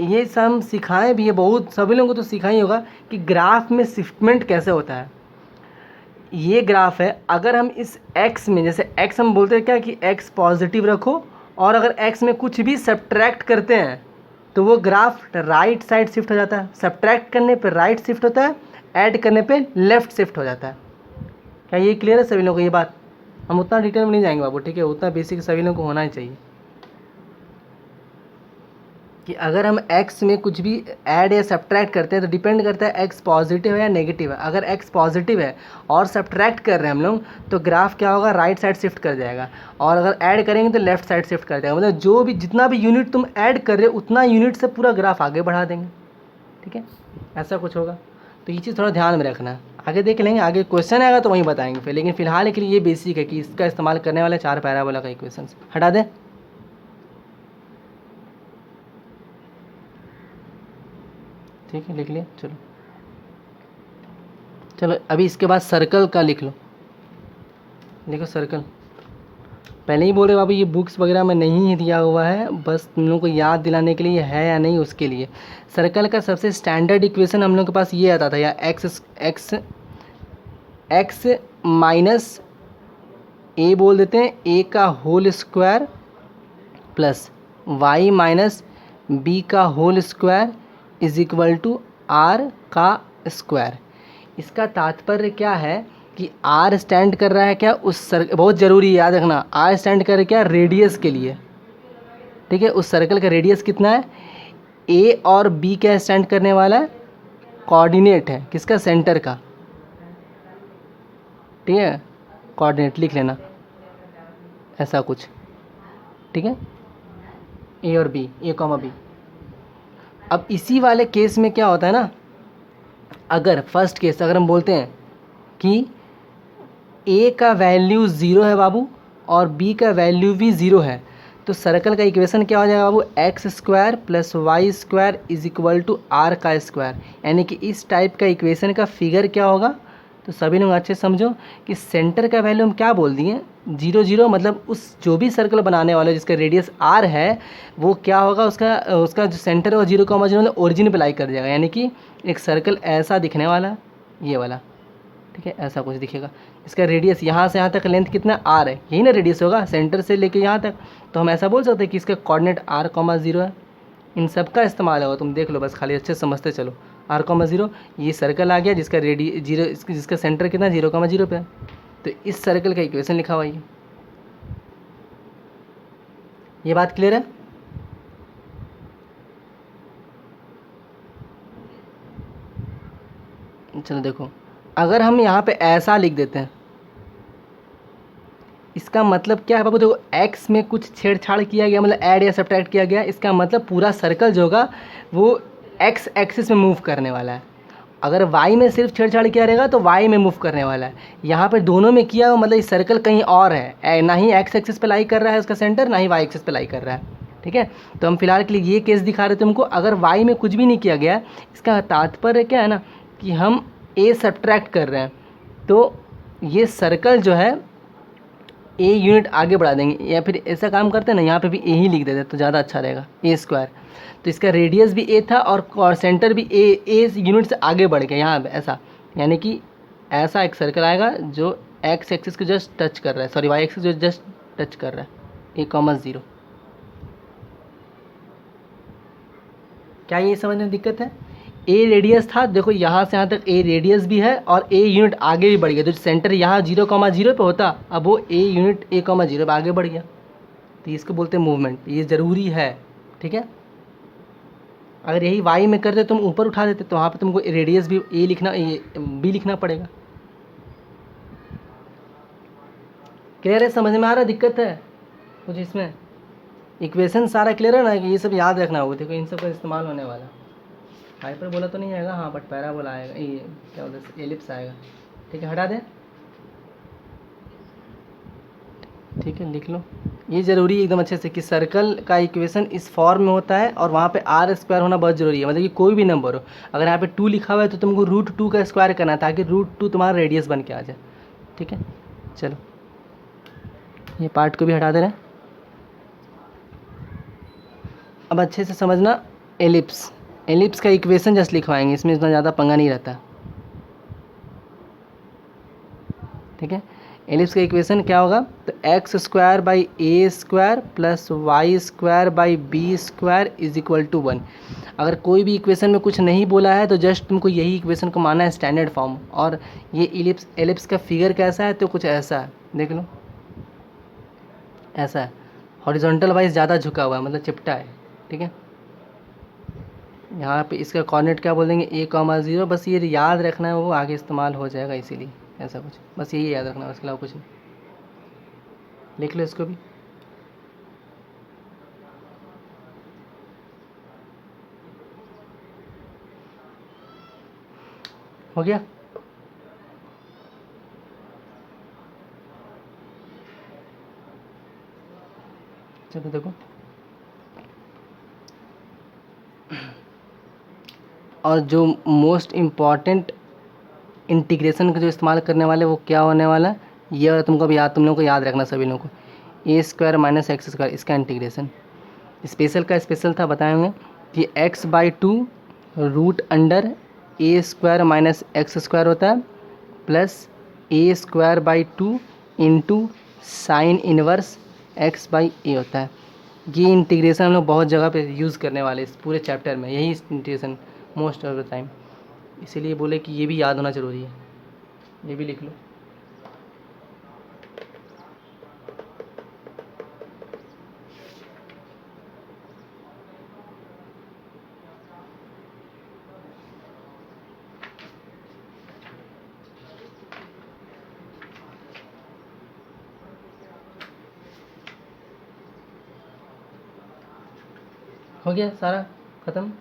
ये सब हम सिखाएं भी, ये बहुत सभी लोगों को तो सिखा ही होगा कि ग्राफ में शिफ्टमेंट कैसे होता है। ये ग्राफ है, अगर हम इस x में, जैसे x हम बोलते हैं क्या कि x पॉजिटिव रखो, और अगर x में कुछ भी सब्ट्रैक्ट करते हैं तो वो ग्राफ राइट साइड शिफ्ट हो जाता है। सब्ट्रैक्ट करने पे राइट शिफ्ट होता है, ऐड करने पे लेफ़्ट शिफ्ट हो जाता है। क्या ये क्लियर है सभी लोगों को ये बात? हम उतना डिटेल में नहीं जाएंगे बाबू, ठीक है, उतना बेसिक सभी लोगों को होना ही चाहिए कि अगर हम x में कुछ भी ऐड या सब्ट्रैक्ट करते हैं तो डिपेंड करता है x पॉजिटिव है या नेगेटिव है। अगर x पॉजिटिव है और सब्ट्रैक्ट कर रहे हैं हम लोग तो ग्राफ क्या होगा, राइट साइड शिफ्ट कर जाएगा, और अगर ऐड करेंगे तो लेफ्ट साइड शिफ्ट कर जाएगा। मतलब जो भी जितना भी यूनिट तुम ऐड कर रहे हो उतना यूनिट से पूरा ग्राफ आगे बढ़ा देंगे, ठीक है, ऐसा कुछ होगा। तो ये चीज़ थोड़ा ध्यान में रखना है, आगे देख लेंगे, आगे क्वेश्चन आएगा तो वहीं बताएंगे फिर, लेकिन फिलहाल के लिए ये बेसिक है कि इसका इस्तेमाल करने वाले 4 पैराबोला का इक्वेशन हटा दें। ठीक है, लिख लिया, चलो चलो अभी इसके बाद सर्कल का लिख लो। देखो सर्कल पहले ही बोल रहे बाबू, ये बुक्स वगैरह में नहीं ही दिया हुआ है, बस तुम लोगों को याद दिलाने के लिए है या नहीं उसके लिए। सर्कल का सबसे स्टैंडर्ड इक्वेशन हम लोग के पास ये आता था, या एक्स माइनस ए बोल देते हैं, ए का whole square plus y minus b का whole square is equal to r का स्क्वायर। इसका तात्पर्य क्या है कि आर स्टैंड कर रहा है क्या उस सर्कल, बहुत ज़रूरी है याद रखना, आर स्टैंड कर रहा है क्या रेडियस के लिए, ठीक है। उस सर्कल का रेडियस कितना है, ए और बी क्या स्टैंड करने वाला है, कोऑर्डिनेट है किसका, सेंटर का, ठीक है। कोऑर्डिनेट लिख लेना ऐसा कुछ, ठीक है, ए और बी, ए कॉमा बी। अब इसी वाले केस में क्या होता है ना, अगर फर्स्ट केस अगर हम बोलते हैं कि ए का वैल्यू ज़ीरो है बाबू और बी का वैल्यू भी ज़ीरो है, तो सर्कल का इक्वेशन क्या हो जाएगा बाबू, x square plus Y square is equal to r का स्क्वायर। यानी कि इस टाइप का इक्वेशन का फिगर क्या होगा, तो सभी लोग अच्छे समझो कि सेंटर का वैल्यू हम क्या बोल दिए, जीरो जीरो, मतलब उस जो भी सर्कल बनाने वाला जिसका रेडियस आर है वो क्या होगा, उसका उसका जो सेंटर है वो जीरो कॉमा जीरो ओरिजिन पे लाई कर जाएगा। यानी कि एक सर्कल ऐसा दिखने वाला, ये वाला, ठीक है, ऐसा कुछ दिखेगा। इसका रेडियस यहाँ से यहाँ तक लेंथ कितना, आर है, यही ना रेडियस होगा सेंटर से लेके यहाँ तक। तो हम ऐसा बोल सकते हैं कि इसका कोऑर्डिनेट आर कॉमा ज़ीरो है। इन सब का इस्तेमाल होगा, तुम देख लो बस, खाली अच्छे से समझते चलो। आर कॉमा ज़ीरो, ये सर्कल आ गया जिसका जीरो, जिसका सेंटर कितना, जीरो कॉमा जीरो पे है। तो इस सर्कल का इक्वेशन लिखा हुआ ये बात क्लियर है। चलो देखो, अगर हम यहाँ पे ऐसा लिख देते हैं, इसका मतलब क्या है बाबू, देखो एक्स में कुछ छेड़छाड़ किया गया, मतलब ऐड या सब्ट्रैक्ट किया गया, इसका मतलब पूरा सर्कल जो होगा वो एक्स एक्सिस में मूव करने वाला है। अगर वाई में सिर्फ छेड़छाड़ किया रहेगा तो वाई में मूव करने वाला है। यहाँ पर दोनों में किया हो, मतलब इस सर्कल कहीं और है, ना ही एक्स एक्सिस पे लाई कर रहा है उसका सेंटर, ना ही वाई एक्सिस पे लाई कर रहा है, ठीक है। तो हम फिलहाल के लिए ये केस दिखा रहे थे तुमको। अगर वाई में कुछ भी नहीं किया गया, इसका तात्पर्य क्या है ना कि हम ए सब्ट्रैक्ट कर रहे हैं, तो ये सर्कल जो है ए यूनिट आगे बढ़ा देंगे, या फिर ऐसा काम करते हैं ना, यहाँ पे भी ए ही लिख देते तो ज़्यादा अच्छा रहेगा, ए स्क्वायर। तो इसका रेडियस भी ए था और सेंटर भी ए यूनिट से आगे बढ़ गया यहाँ ऐसा। यानी कि ऐसा एक सर्कल आएगा जो एक्स एक्सिस को जस्ट टच कर रहा है, सॉरी वाई एक्सिस जो जस्ट टच कर रहा है, ए कॉमा ज़ीरो। क्या ये समझने में दिक्कत है, ए रेडियस था, देखो यहाँ से यहाँ तक ए रेडियस भी है और ए यूनिट आगे भी बढ़ गया, तो सेंटर यहाँ जीरो कॉमा जीरो पे होता, अब वो a unit A comma zero पे आगे बढ़ गया। तो इसको बोलते हैं मूवमेंट, ये ज़रूरी है, ठीक है। अगर यही वाई में करते तुम ऊपर उठा देते तो वहाँ पे तुमको रेडियस भी ए लिखना, बी लिखना पड़ेगा। क्लियर है, समझ में आ रहा है, दिक्कत है कुछ इसमें, इक्वेशन सारा क्लियर है ना, कि ये सब याद रखना होगा, देखो इन सब का इस्तेमाल होने वाला। हाइपर बोला तो नहीं आएगा, हाँ बट पैराबोला आएगा, ये क्या बोलते हैं, एलिप्स आएगा, ठीक है, हटा दें, ठीक है, लिख लो। ये ज़रूरी है एकदम अच्छे से कि सर्कल का इक्वेशन इस फॉर्म में होता है और वहाँ पे आर स्क्वायर होना बहुत ज़रूरी है। मतलब कि कोई भी नंबर हो, अगर यहाँ पे 2 लिखा हुआ है तो तुमको √2 का स्क्वायर करना है ताकि √2 तुम्हारा रेडियस बन के आ जाए, ठीक है। चलो ये पार्ट को भी हटा दे रहे हैं। अब अच्छे से समझना, एलिप्स, एलिप्स का इक्वेशन जस्ट लिखवाएंगे, इसमें इतना ज़्यादा पंगा नहीं रहता, ठीक है। एलिप्स का इक्वेशन क्या होगा, तो X square by A square plus Y square by B square is equal to 1। अगर कोई भी इक्वेशन में कुछ नहीं बोला है तो जस्ट तुमको यही इक्वेशन को मानना है स्टैंडर्ड फॉर्म। और ये एलिप्स का फिगर कैसा है, तो कुछ ऐसा है, देख लो ऐसा है, हॉरिजॉन्टल वाइज ज़्यादा झुका हुआ है, मतलब चिपटा है, ठीक है। यहाँ पे इसका कोऑर्डिनेट क्या बोल देंगे, ए कॉमा ज़ीरो, बस ये याद रखना है, वो आगे इस्तेमाल हो जाएगा, इसीलिए ऐसा कुछ, बस यही याद रखना है, उसके अलावा कुछ नहीं। लिख लो इसको भी। हो गया, चलो देखो, और जो मोस्ट इम्पॉर्टेंट इंटीग्रेशन का जो इस्तेमाल करने वाले वो क्या होने वाला है, ये और तुमको भी याद, तुम लोगों को याद रखना सभी लोगों को, ए स्क्वायर माइनस एक्स स्क्वायर, इसका इंटीग्रेशन स्पेशल का स्पेशल था, बताएंगे कि x/2 रूट अंडर ए स्क्वायर माइनस एक्स स्क्वायर होता है plus A square by 2 into sine inverse x/a होता है। ये इंटीग्रेशन हम लोग बहुत जगह पे यूज़ करने वाले इस पूरे चैप्टर में, यही integration most of the time. इसीलिए बोले कि ये भी याद होना ज़रूरी है, ये भी लिख लो। हो गया सारा ख़त्म।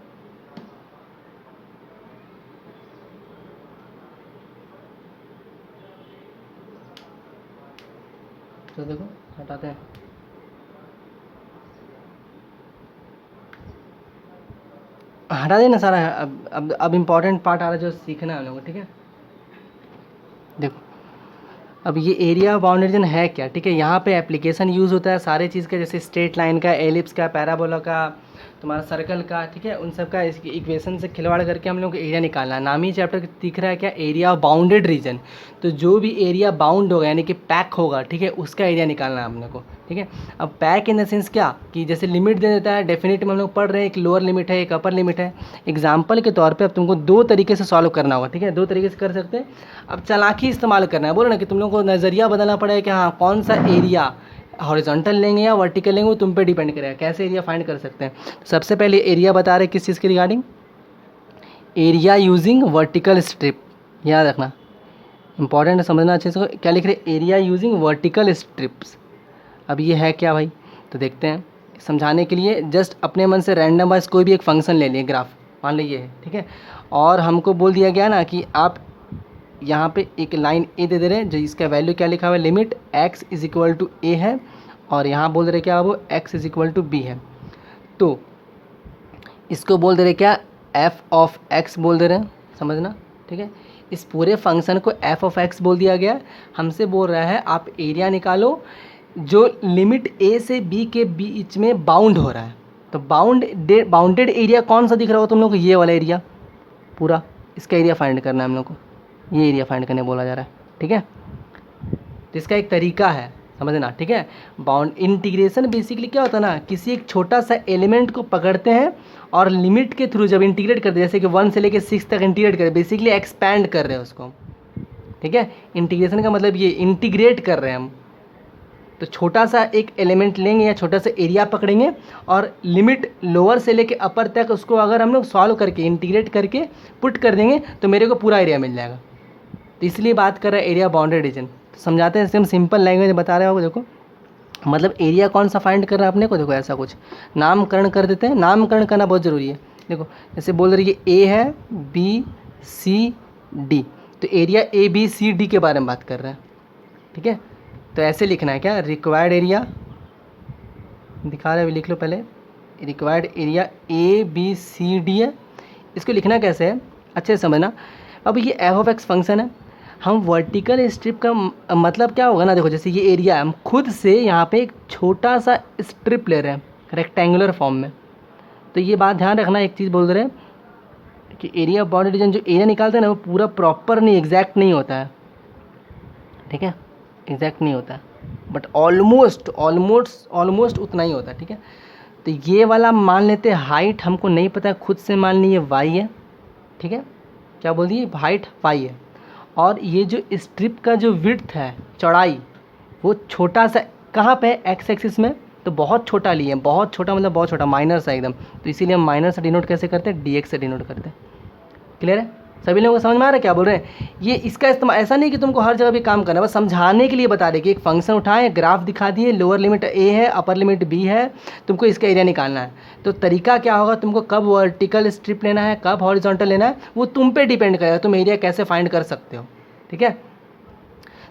तो देखो हटाते हैं, हटा देना सारा। अब इम्पोर्टेंट पार्ट आ रहा है जो सीखना है हम लोगों को, ठीक है। देखो अब ये एरिया बाउंड्री रीजन है क्या, ठीक है। यहाँ पे एप्लीकेशन यूज़ होता है सारे चीज़ का, जैसे स्ट्रेट लाइन का, एलिप्स का, पैराबोला का, तुम्हारा सर्कल का, ठीक है। उन सब का इसकी इक्वेशन से खिलवाड़ करके हम लोग को एरिया निकालना है। नाम ही चैप्टर दिख रहा है क्या, एरिया ऑफ बाउंडेड रीजन। तो जो भी एरिया बाउंड होगा यानी कि पैक होगा, ठीक है, उसका एरिया निकालना है अपने को, ठीक है। अब पैक इन द सेंस क्या कि जैसे लिमिट दे देता है, डेफिनेट में हम लोग पढ़ रहे हैं, एक लोअर लिमिट है, एक अपर लिमिट है। एग्जाम्पल के तौर पे अब तुमको दो तरीके से सॉल्व करना होगा, ठीक है, दो तरीके से कर सकते हैं। अब चालाकी इस्तेमाल करना है, बोलो ना कि तुम लोग को नज़रिया बदलना पड़ेगा कि हाँ कौन सा एरिया हॉरिजॉन्टल लेंगे या वर्टिकल लेंगे, वो तुम पे डिपेंड करेगा कैसे एरिया फाइंड कर सकते हैं। तो सबसे पहले एरिया बता रहे किस चीज़ के regarding, area using vertical strip, याद रखना इंपॉर्टेंट है, समझना अच्छे से। क्या लिख रहे, एरिया यूजिंग वर्टिकल स्ट्रिप्स। अब ये है क्या भाई, तो देखते हैं। समझाने के लिए जस्ट अपने मन से रैंडम वाइज कोई भी एक फंक्शन ले लिए, ग्राफ मान लीजिए है, ठीक है। और हमको बोल दिया गया ना कि आप यहाँ पे एक लाइन ए दे रहे हैं, जो इसका वैल्यू क्या लिखा हुआ है, limit x is equal to a है, और यहाँ बोल दे रहे क्या, वो x is equal to b है। तो इसको बोल दे रहे क्या, f ऑफ x बोल दे रहे हैं, समझना, ठीक है। इस पूरे फंक्शन को f ऑफ x बोल दिया गया। हमसे बोल रहा है आप एरिया निकालो जो लिमिट a से b के बीच में बाउंड हो रहा है। तो बाउंडेड एरिया कौन सा दिख रहा हो तुम लोग को, ये वाला एरिया पूरा, इसका एरिया फाइंड करना है हम लोग को, ये एरिया फाइंड करने बोला जा रहा है, ठीक है। तो इसका एक तरीका है समझना, ठीक है। बाउंड इंटीग्रेशन बेसिकली क्या होता है ना, किसी एक छोटा सा एलिमेंट को पकड़ते हैं और लिमिट के थ्रू जब इंटीग्रेट करते हैं, जैसे कि 1 से लेकर 6 तक इंटीग्रेट करें, बेसिकली एक्सपैंड कर रहे हैं उसको, ठीक है। इंटीग्रेशन का मतलब ये इंटीग्रेट कर रहे हैं हम। तो छोटा सा एक एलिमेंट लेंगे या छोटा सा एरिया पकड़ेंगे और लिमिट लोअर से लेके अपर तक उसको अगर हम लोग सॉल्व करके इंटीग्रेट करके पुट कर देंगे तो मेरे को पूरा एरिया मिल जाएगा। तो इसलिए बात कर रहा है एरिया बाउंडेड रीजन। तो समझाते हैं, हम सिंपल लैंग्वेज बता रहे हो, देखो मतलब एरिया कौन सा फाइंड कर रहा है अपने को, देखो ऐसा कुछ नामकरण कर देते हैं। नामकरण करना बहुत ज़रूरी है। देखो जैसे बोल रही है ए है, बी सी डी, तो area A B C D के बारे में बात कर रहा है, ठीक है। तो ऐसे लिखना है क्या, रिक्वायर्ड एरिया दिखा रहे हैं, लिख लो पहले, required area A B C D है। इसको लिखना कैसे है अच्छे से समझना। अब ये एफ ऑफ एक्स फंक्शन है, हम वर्टिकल स्ट्रिप का मतलब क्या होगा ना, देखो जैसे ये एरिया हम खुद से यहाँ पे एक छोटा सा स्ट्रिप ले रहे हैं रेक्टेंगुलर फॉर्म में। तो ये बात ध्यान रखना, एक चीज़ बोल रहे हैं कि एरिया बाउंडेड रीजन जो एरिया निकालते हैं ना, वो पूरा प्रॉपर नहीं, एग्जैक्ट नहीं होता है, ठीक है, एग्जैक्ट नहीं होता, बट ऑलमोस्ट उतना ही होता है, ठीक है। तो ये वाला मान लेते हैं हाइट, हमको नहीं पता है, खुद से मान लीजिए y है, ठीक है, क्या बोल दिए, हाइट y है। और ये जो स्ट्रिप का जो विड्थ है, चौड़ाई, वो छोटा सा कहाँ पे है, एक्स एक्सिस में, तो बहुत छोटा लिए, बहुत छोटा मतलब बहुत छोटा, माइनर सा एकदम। तो इसीलिए हम माइनर से डिनोट कैसे करते हैं, dx से डिनोट करते हैं। क्लियर है, सभी लोगों को समझ में आ रहा है क्या बोल रहे हैं। ये इसका इस्तेमाल ऐसा नहीं कि तुमको हर जगह भी काम करना है, बस समझाने के लिए बता रहे कि एक फंक्शन उठाएं, ग्राफ दिखा दिए, लोअर लिमिट ए है, अपर लिमिट बी है, तुमको इसका एरिया निकालना है। तो तरीका क्या होगा, तुमको कब वर्टिकल स्ट्रिप लेना है, कब हॉरिजॉन्टल लेना है, वो तुम पे डिपेंड करेगा, तुम एरिया कैसे फाइंड कर सकते हो, ठीक है।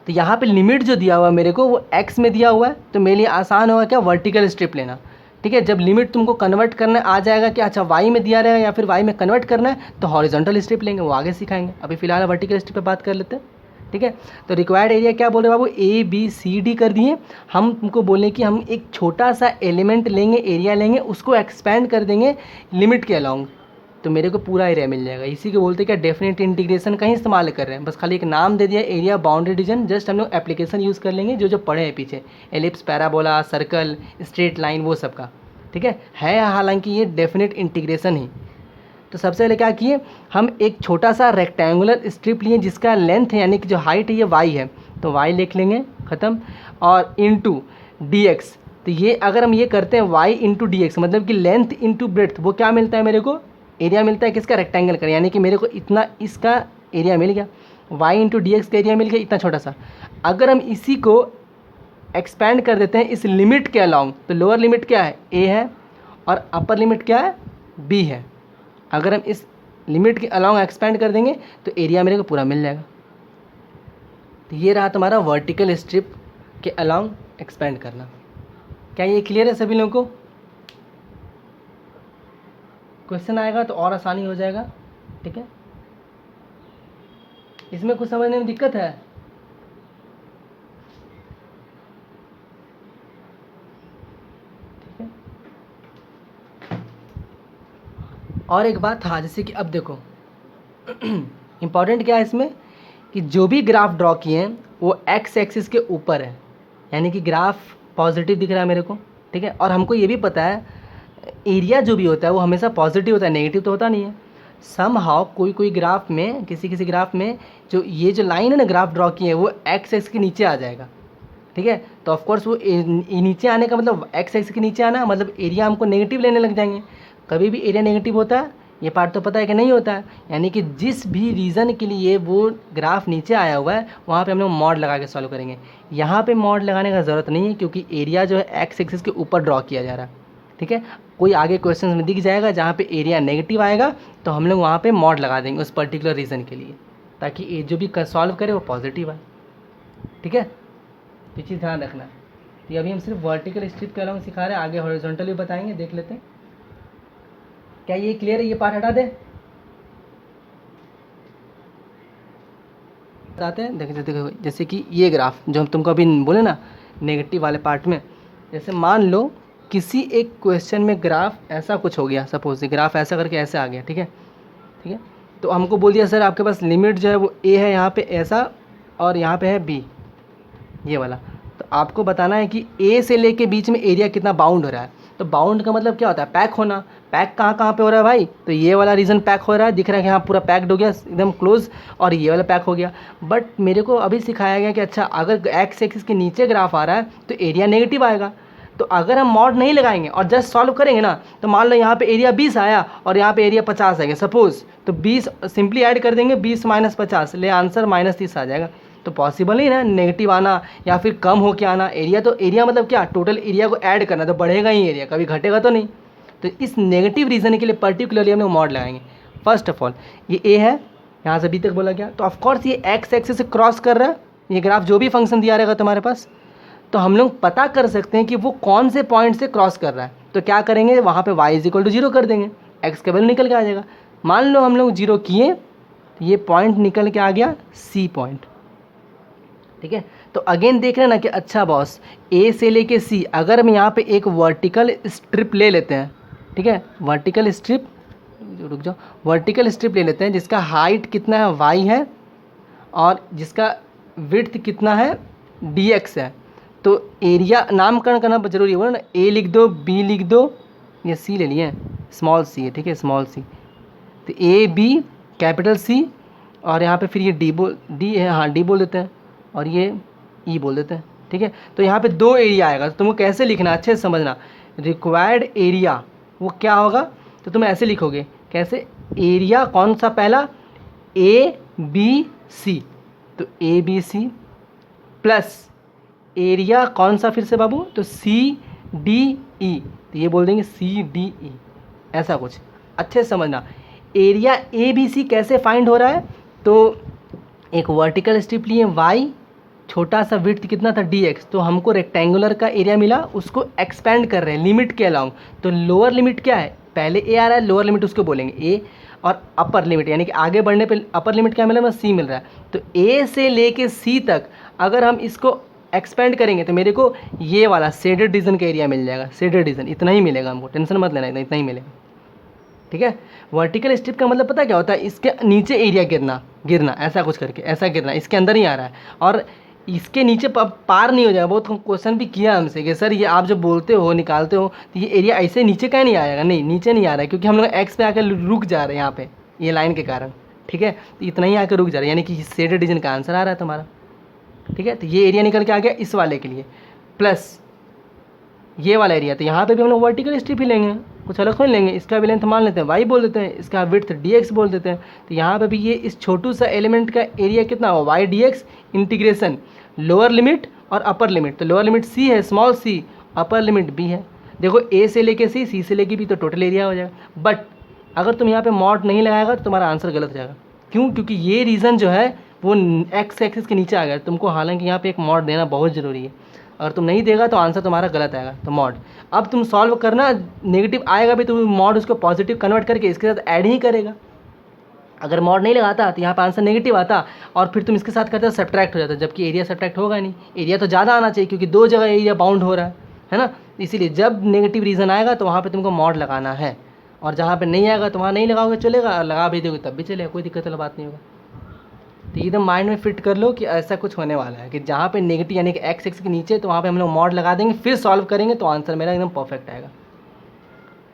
तो यहाँ पे लिमिट जो दिया हुआ है मेरे को, वो x में दिया हुआ है, तो मेरे लिए आसान होगा क्या, वर्टिकल स्ट्रिप लेना, ठीक है। जब लिमिट तुमको कन्वर्ट करना आ जाएगा कि अच्छा y में दिया रहेगा या फिर y में कन्वर्ट करना है, तो हॉरिजॉन्टल स्ट्रिप लेंगे, वो आगे सिखाएंगे। अभी फिलहाल वर्टिकल स्ट्रिप पे बात कर लेते हैं, ठीक है। तो रिक्वायर्ड एरिया क्या बोल रहे बाबू, ए बी सी डी कर दिए। हम तुमको बोलें कि हम एक छोटा सा एलिमेंट लेंगे, एरिया लेंगे, उसको एक्सपैंड कर देंगे लिमिट के अलॉन्ग, तो मेरे को पूरा एरिया मिल जाएगा। इसी को बोलते हैं क्या, डेफिनेट इंटीग्रेशन का ही इस्तेमाल कर रहे हैं, बस खाली एक नाम दे दिया एरिया बाउंडेड रीजन। जस्ट हम लोग एप्लीकेशन यूज़ कर लेंगे जो जो पढ़े हैं पीछे, ellipse, parabola, circle, straight line, वो सब का, ठीक है हालांकि ये डेफिनेट इंटीग्रेशन ही। तो सबसे पहले क्या किए, हम एक छोटा सा रेक्टेंगुलर स्ट्रिप लिए जिसका लेंथ है यानी कि जो हाइट है ये y है, तो y लिख लेंगे, ख़त्म। और इंटू dx, तो ये अगर हम ये करते हैं y इंटू डी एक्स, मतलब कि लेंथ इंटू ब्रेड्थ, वो क्या मिलता है मेरे को, एरिया मिलता है किसका, रेक्टेंगल का, यानी कि मेरे को इतना इसका एरिया मिल गया, y इंटू डी एक्स का एरिया मिल गया इतना छोटा सा। अगर हम इसी को एक्सपैंड कर देते हैं इस लिमिट के अलॉन्ग, तो लोअर लिमिट क्या है, a है, और अपर लिमिट क्या है, b है। अगर हम इस लिमिट के अलॉन्ग एक्सपैंड कर देंगे तो एरिया मेरे को पूरा मिल जाएगा। तो ये रहा तुम्हारा वर्टिकल स्ट्रिप के अलॉन्ग एक्सपैंड करना। क्या ये क्लियर है सभी लोगों को? क्वेश्चन आएगा तो और आसानी हो जाएगा, ठीक है। इसमें कुछ समझने में दिक्कत है? ठीक है। और एक बात, हाँ, जैसे कि अब देखो इम्पॉर्टेंट क्या है इसमें, कि जो भी ग्राफ ड्रॉ किए हैं वो एक्स एक्सिस के ऊपर है, यानी कि ग्राफ पॉजिटिव दिख रहा है मेरे को, ठीक है। और हमको ये भी पता है एरिया जो भी होता है वो हमेशा पॉजिटिव होता है, नेगेटिव तो होता नहीं है। सम हाउ कोई ग्राफ में, किसी ग्राफ में जो ये जो लाइन है ना ग्राफ ड्रॉ किए है वो एक्स एक्स के नीचे आ जाएगा, ठीक है। तो ऑफकोर्स वो नीचे आने का मतलब एक्स एक्स के नीचे आना मतलब एरिया हमको नेगेटिव लेने लग जाएंगे। कभी भी एरिया नेगेटिव होता है, ये पार्ट तो पता है कि नहीं होता है, यानी कि जिस भी रीज़न के लिए वो ग्राफ नीचे आया हुआ है वहाँ पे हम लोग मॉड लगा के सॉल्व करेंगे। यहाँ पे मॉड लगाने का ज़रूरत नहीं है क्योंकि एरिया जो है एक्स एक्सिस के ऊपर ड्रॉ किया जा रहा है, ठीक है। कोई आगे क्वेश्चन में दिख जाएगा जहाँ पे एरिया नेगेटिव आएगा तो हम लोग वहाँ पे मॉड लगा देंगे उस पर्टिकुलर रीज़न के लिए, ताकि ये जो भी सॉल्व करे वो पॉजिटिव आए, ठीक है। तो चीज़ ध्यान रखना। तो अभी हम सिर्फ वर्टिकल स्ट्रिप के अलॉन्ग सिखा रहे हैं, आगे हॉरिजॉन्टल भी बताएंगे, देख लेते हैं। क्या ये क्लियर है? ये पार्ट हटा दें, बताते हैं। देखो जैसे कि ये ग्राफ जो हम तुमको अभी बोले ना नेगेटिव वाले पार्ट में, जैसे मान लो किसी एक क्वेश्चन में ग्राफ ऐसा कुछ हो गया, सपोज ग्राफ ऐसा करके ऐसे आ गया, ठीक है, ठीक है। तो हमको बोल दिया सर आपके पास लिमिट जो है वो ए है यहाँ पे ऐसा और यहाँ पे है बी, ये वाला। तो आपको बताना है कि ए से लेके बीच में एरिया कितना बाउंड हो रहा है। तो बाउंड का मतलब क्या होता है, पैक होना। पैक कहाँ पे हो रहा है भाई, तो ये वाला रीजन पैक हो रहा है, दिख रहा है कि हाँ पूरा पैक्ड हो गया एकदम क्लोज, और ये वाला पैक हो गया। बट मेरे को अभी सिखाया गया कि अच्छा अगर एक्स एक्सिस के नीचे ग्राफ आ रहा है तो एरिया नेगेटिव आएगा। तो अगर हम मॉड नहीं लगाएंगे और जस्ट सॉल्व करेंगे ना, तो मान लो यहाँ पे एरिया 20 आया और यहाँ पे एरिया 50 आएगा सपोज, तो 20 सिंपली ऐड कर देंगे, 20 माइनस 50 ले आंसर -30 आ जाएगा। तो पॉसिबल नहीं ना नेगेटिव आना या फिर कम हो के आना। एरिया तो एरिया मतलब क्या, टोटल एरिया को ऐड करना, तो बढ़ेगा ही एरिया, कभी घटेगा तो नहीं। तो इस नेगेटिव रीज़न के लिए पर्टिकुलरली हम लोग मॉड लगाएंगे। फर्स्ट ऑफ ऑल ये ए है, यहाँ से बी तक बोला गया, तो ऑफकोर्स ये एक्स एक्सिस से क्रॉस कर रहा है ये ग्राफ, जो भी फंक्शन दिया रहेगा तुम्हारे पास। तो हम लोग पता कर सकते हैं कि वो कौन से पॉइंट से क्रॉस कर रहा है। तो क्या करेंगे, वहाँ पे y = 0 कर देंगे, x का वैल्यू निकल के आ जाएगा। मान लो हम लोग 0 किए तो ये पॉइंट निकल के आ गया C पॉइंट, ठीक है। तो अगेन देख रहे हैं ना कि अच्छा बॉस A से लेके C, अगर हम यहाँ पे एक वर्टिकल स्ट्रिप ले लेते हैं, ठीक है, वर्टिकल स्ट्रिप, रुक जाओ, वर्टिकल स्ट्रिप ले लेते हैं जिसका हाइट कितना है y है और जिसका विड्थ कितना है dx है। तो एरिया नामकरण करना जरूरी है, बोलो ना, A लिख दो, B लिख दो, ये C ले लिए, स्मॉल c है, ठीक है, स्मॉल c। तो A B कैपिटल C और यहाँ पे फिर ये D है, हाँ D बोल देते हैं, और ये E बोल देते हैं, ठीक है। तो यहाँ पे 2 एरिया आएगा, तो तुमको कैसे लिखना अच्छे से समझना। रिक्वायर्ड एरिया वो क्या होगा, तो तुम ऐसे लिखोगे, कैसे, एरिया कौन सा पहला, ABC, तो ABC प्लस एरिया कौन सा फिर से बाबू, तो CDE, तो ये बोल देंगे CDE, ऐसा कुछ अच्छे से समझना। एरिया ABC कैसे फाइंड हो रहा है, तो एक वर्टिकल स्ट्रिप लिए y, छोटा सा विड्थ कितना था dx, तो हमको रेक्टेंगुलर का एरिया मिला, उसको एक्सपेंड कर रहे हैं लिमिट के अलॉन्ग। तो लोअर लिमिट क्या है, पहले a आ रहा है, लोअर लिमिट उसको बोलेंगे a, और अपर लिमिट यानी कि आगे बढ़ने पे अपर लिमिट क्या मिला, हमें c मिल रहा है। तो a से लेके c तक अगर हम इसको एक्सपेंड करेंगे तो मेरे को ये वाला शेडेड रीजन का एरिया मिल जाएगा। शेडेड रीजन इतना ही मिलेगा हमको, टेंशन मत लेना, इतना ही मिलेगा, ठीक है। वर्टिकल स्ट्रिप का मतलब पता क्या होता है, इसके नीचे एरिया गिरना, ऐसा कुछ करके ऐसा गिरना, इसके अंदर ही आ रहा है। और इसके नीचे पार नहीं हो जाएगा। बहुत क्वेश्चन भी किया हमसे कि सर ये आप जो बोलते हो निकालते हो तो ये एरिया ऐसे नीचे क्या नहीं आएगा, नहीं नीचे नहीं आ रहा है क्योंकि हम लोग एक्स पे आकर रुक जा रहे हैं यहाँ पे ये लाइन के कारण, ठीक है। तो इतना ही आकर रुक जा रहा है, यानी कि शेडेड रीजन का आंसर आ रहा है तुम्हारा, ठीक है। तो ये एरिया निकल के आ गया इस वाले के लिए, प्लस ये वाला एरिया। तो यहाँ पे भी हम लोग वर्टिकल स्ट्रिप ही लेंगे, कुछ अलग थोड़ी लेंगे। इसका भी लेंथ मान लेते हैं वाई बोल देते हैं, इसका विड्थ डी एक्स बोल देते हैं। तो यहाँ पे भी ये इस छोटू सा एलिमेंट का एरिया कितना होगा, Y D X integration lower limit और अपर लिमिट। तो लोअर लिमिट सी है small C, upper limit B है। देखो ए से लेके सी से लेके बी तो टोटल एरिया हो जाएगा। बट अगर तुम यहाँ पे मॉड नहीं लगाएगा तो तुम्हारा आंसर गलत हो जाएगा। क्यों? क्योंकि ये रीज़न जो है वो एक्स एक्सिस के नीचे आ गया तुमको, हालांकि यहाँ पे एक मॉड देना बहुत ज़रूरी है। अगर तुम नहीं देगा तो आंसर तुम्हारा गलत आएगा। तो मॉड अब तुम सॉल्व करना, नेगेटिव आएगा भी तो मॉड उसको पॉजिटिव कन्वर्ट करके इसके साथ ऐड ही करेगा। अगर मॉड नहीं लगाता तो यहाँ पर आंसर नेगेटिव आता और फिर तुम इसके साथ करते हो सब्ट्रैक्ट हो जाता, जबकि एरिया सब्ट्रैक्ट होगा नहीं। एरिया तो ज़्यादा आना चाहिए क्योंकि दो जगह एरिया बाउंड हो रहा है ना। इसीलिए जब नेगेटिव रीज़न आएगा तो वहाँ पे तुमको मॉड लगाना है, और जहाँ पे नहीं आएगा तो वहाँ नहीं लगाओगे चलेगा, लगा भी दोगे तब भी चलेगा, कोई दिक्कत वाला बात नहीं होगा। तो एकदम माइंड में फिट कर लो कि ऐसा कुछ होने वाला है कि जहाँ पे नेगेटिव यानी कि एक्स एक्स के नीचे तो वहाँ पे हम लोग मॉड लगा देंगे, फिर सॉल्व करेंगे तो आंसर मेरा एकदम परफेक्ट आएगा।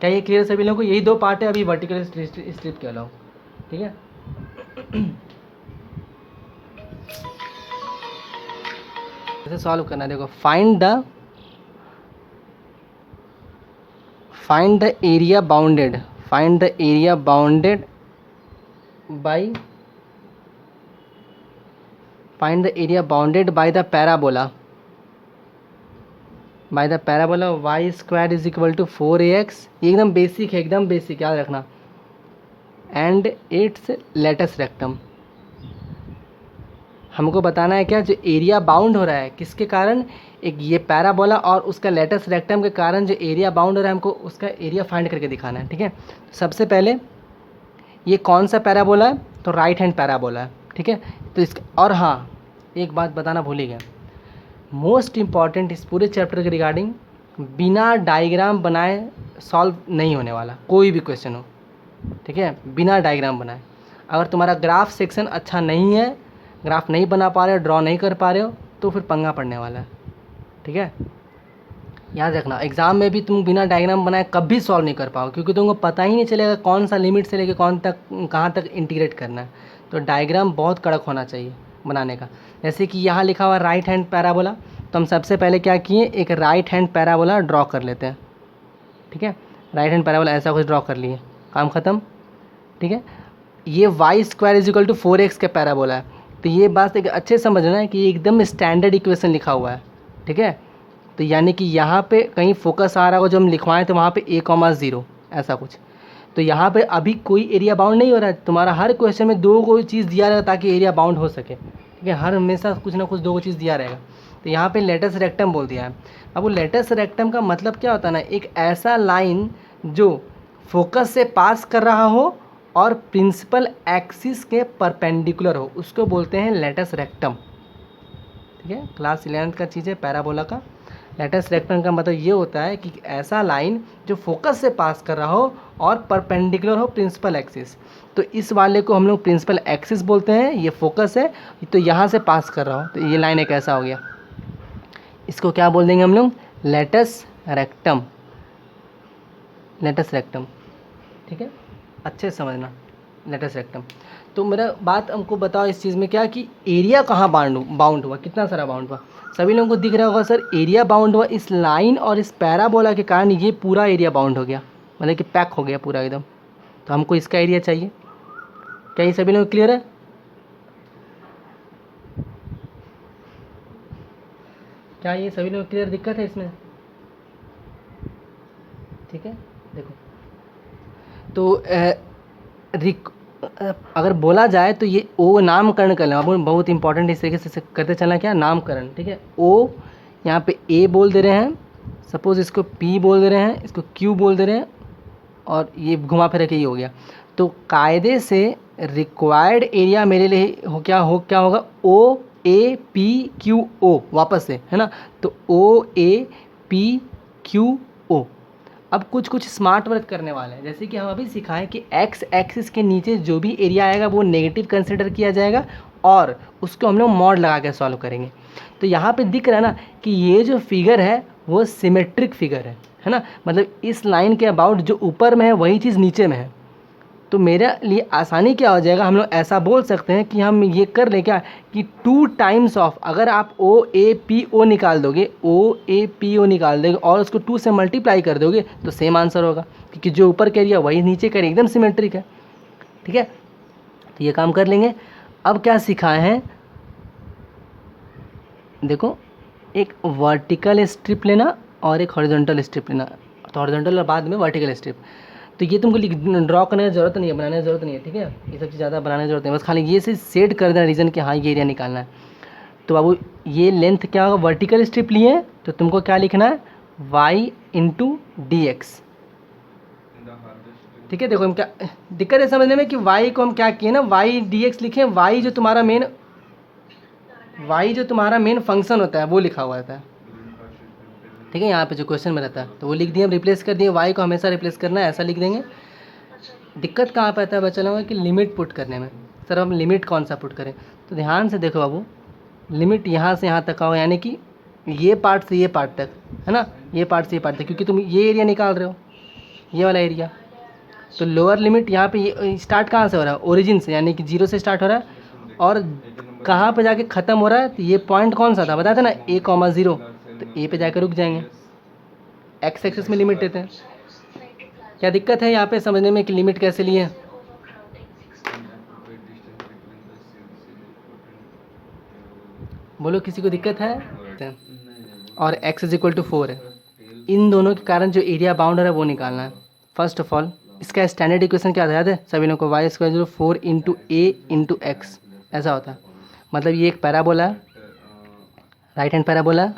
क्या ये क्लियर सभी लोगों को? यही दो पार्ट है अभी वर्टिकल स्ट्रिप के अलावा, ठीक है। ऐसे सॉल्व करना है। देखो find the area bounded, find the area bounded by, find the area bounded by the parabola, y square is equal to 4ax। ये एकदम बेसिक है, एकदम बेसिक याद रखना। एंड इट्स लेटेस्ट रेक्टम, हमको बताना है क्या, जो एरिया बाउंड हो रहा है किसके कारण, एक ये पैराबोला और उसका लेटेस्ट रेक्टम के कारण जो एरिया बाउंड हो रहा है हमको उसका एरिया फाइंड करके दिखाना है, ठीक है। सबसे पहले ये कौन सा पैराबोला है, तो राइट हैंड पैराबोला है, ठीक है। तो इसका, और हाँ एक बात बताना भूल ही गया, मोस्ट इम्पॉर्टेंट इस पूरे चैप्टर के रिगार्डिंग, बिना डायग्राम बनाए सॉल्व नहीं होने वाला कोई भी क्वेश्चन हो, ठीक है, बिना डायग्राम बनाए। अगर तुम्हारा ग्राफ सेक्शन अच्छा नहीं है, ग्राफ नहीं बना पा रहे हो, ड्रॉ नहीं कर पा रहे हो, तो फिर पंगा पड़ने वाला है, ठीक है। याद रखना एग्ज़ाम में भी तुम बिना डायग्राम बनाए कभी सॉल्व नहीं कर पाओगे, क्योंकि तुमको पता ही नहीं चलेगा कौन सा लिमिट से लेके कौन तक कहाँ तक इंटीग्रेट करना है। तो डायग्राम बहुत कड़क होना चाहिए बनाने का। जैसे कि यहाँ लिखा हुआ राइट हैंड पैराबोला, तो हम सबसे पहले क्या किए, एक राइट हैंड पैराबोला ड्रॉ कर लेते हैं, ठीक है। राइट हैंड पैराबोला ऐसा कुछ ड्रॉ कर लिए, काम ख़त्म, ठीक है। ये Y square is equal to 4x का पैराबोला है। तो ये बात एक अच्छे समझना है कि ये एकदम स्टैंडर्ड इक्वेशन लिखा हुआ है, ठीक है। तो यानी कि यहाँ पे कहीं फोकस आ रहा हो, जो हम लिखवाएं तो वहाँ पे a,0 ऐसा कुछ। तो यहाँ पे अभी कोई एरिया बाउंड नहीं हो रहा है, तुम्हारा हर क्वेश्चन में दो कोई चीज़ दिया रहेगा ताकि एरिया बाउंड हो सके, ठीक है। हर हमेशा कुछ ना कुछ दो चीज़ दिया रहेगा। तो यहाँ पे लेटेस्ट रेक्टम बोल दिया है। अब वो लेटेस्ट रेक्टम का मतलब क्या होता है ना, एक ऐसा लाइन जो फोकस से पास कर रहा हो और प्रिंसिपल एक्सिस के परपेंडिकुलर हो, उसको बोलते हैं लेटेस्ट रेक्टम, ठीक है। क्लास 11th का चीज़ है पैराबोला का। लेटेस्ट रेक्टम का मतलब ये होता है कि ऐसा लाइन जो फोकस से पास कर रहा हो और परपेंडिकुलर हो प्रिंसिपल एक्सिस। तो इस वाले को हम लोग प्रिंसिपल एक्सिस बोलते हैं, ये फोकस है तो यहाँ से पास कर रहा हो, तो ये लाइन एक ऐसा हो गया। इसको क्या बोल देंगे हम लोग, लेटेस्ट रेक्टम, लेटेस्ट रेक्टम, ठीक है। अच्छे से समझना लेटेस्ट रेक्टम। तो मेरा बात हमको बताओ इस चीज़ में क्या कि एरिया कहाँ बाउंड हुआ, कितना सारा बाउंड हुआ। सभी लोगों को दिख रहा होगा सर एरिया बाउंड हुआ इस लाइन और इस पैराबोला के कारण, ये पूरा एरिया बाउंड हो गया, मतलब कि पैक हो गया पूरा एकदम। तो हमको इसका एरिया चाहिए। क्या ये सभी लोग क्लियर है? क्या ये सभी लोग क्लियर? दिक्कत है इसमें? ठीक है, देखो तो अगर बोला जाए तो ये ओ नामकरण कर लेना, बहुत इंपॉर्टेंट इस तरीके से करते चलना, क्या नामकरण, ठीक है। ओ यहाँ पे ए बोल दे रहे हैं, सपोज इसको पी बोल दे रहे हैं, इसको क्यू बोल दे रहे हैं, और ये घुमा फिर के ही हो गया। तो कायदे से रिक्वायर्ड एरिया मेरे लिए क्या होगा, ओ ए पी क्यू ओ, वापस से है ना। तो ओ ए पी क्यू ओ, अब कुछ कुछ स्मार्ट वर्क करने वाले हैं, जैसे कि हम अभी सिखाएं कि एक्स एक्सिस के नीचे जो भी एरिया आएगा वो नेगेटिव कंसिडर किया जाएगा और उसको हम लोग मॉड लगा के सॉल्व करेंगे। तो यहाँ पे दिख रहा है ना कि ये जो फिगर है वो सिमेट्रिक फिगर है ना, मतलब इस लाइन के अबाउट जो ऊपर में है वही चीज़ नीचे में है। तो मेरे लिए आसानी क्या हो जाएगा, हम लोग ऐसा बोल सकते हैं कि हम ये कर लें क्या कि 2 टाइम्स ऑफ, अगर आप ओ ए पी ओ निकाल दोगे, ओ ए पी ओ निकाल दोगे और उसको 2 से मल्टीप्लाई कर दोगे तो सेम आंसर होगा, क्योंकि जो ऊपर का एरिया वही नीचे का एरिया, एकदम सिमेट्रिक है। ठीक है, तो ये काम कर लेंगे। अब क्या सिखाए हैं, देखो एक वर्टिकल स्ट्रिप लेना और एक हॉरिजॉन्टल स्ट्रिप लेना, तो हॉरिजॉन्टल और बाद में वर्टिकल स्ट्रिप। तो ये तुमको ड्रॉ करने की ज़रूरत नहीं है, बनाने की ज़रूरत नहीं है। ठीक है, ये सब चीज़ ज़्यादा बनाने की ज़रूरत नहीं है, बस खाली ये से सेट कर देना रीज़न कि हाँ ये एरिया निकालना है। तो बाबू ये लेंथ क्या होगा, वर्टिकल स्ट्रिप लिए तो तुमको क्या लिखना है, y इंटू डी एक्स। ठीक है, देखो हम क्या दिक्कत है समझने में कि y को हम क्या किए ना, y डी एक्स लिखे, y जो तुम्हारा मेन फंक्शन होता है वो लिखा हुआ रहता है। ठीक है, यहाँ पे जो क्वेश्चन में रहता है तो वो लिख दिए, हम रिप्लेस कर दिए, y को हमेशा रिप्लेस करना है, ऐसा लिख देंगे। दिक्कत कहाँ पे आता है बच्चा लोगों कि लिमिट पुट करने में, सर हम लिमिट कौन सा पुट करें। तो ध्यान से देखो बाबू, लिमिट यहाँ से यहाँ तक का हो, यानी कि ये पार्ट से ये पार्ट तक, है ना, ये पार्ट से ये पार्ट तक, क्योंकि तुम ये एरिया निकाल रहे हो, ये वाला एरिया। तो लोअर लिमिट यहाँ पे ये स्टार्ट कहाँ से हो रहा है, ओरिजिन से, यानी कि 0 से स्टार्ट हो रहा है और कहाँ पे जाके ख़त्म हो रहा है। तो ये पॉइंट कौन सा था बताया था ना, a,0, तो ए पे जाकर रुक जाएंगे, एक्स एक्सिस में लिमिट देते हैं। क्या दिक्कत है यहाँ पे समझने में कि लिमिट कैसे लिए, बोलो किसी को दिक्कत है। और x इज इक्वल टू 4 है, इन दोनों के कारण जो एरिया बाउंडर है वो निकालना है। फर्स्ट ऑफ ऑल इसका स्टैंडर्ड इक्वेशन क्या था याद है सभी लोगों को, वाई स्क्वायर 4 इंटू ए इंटू एक्स, ऐसा होता है। मतलब ये एक पैराबोला है, राइट हैंड पैराबोला,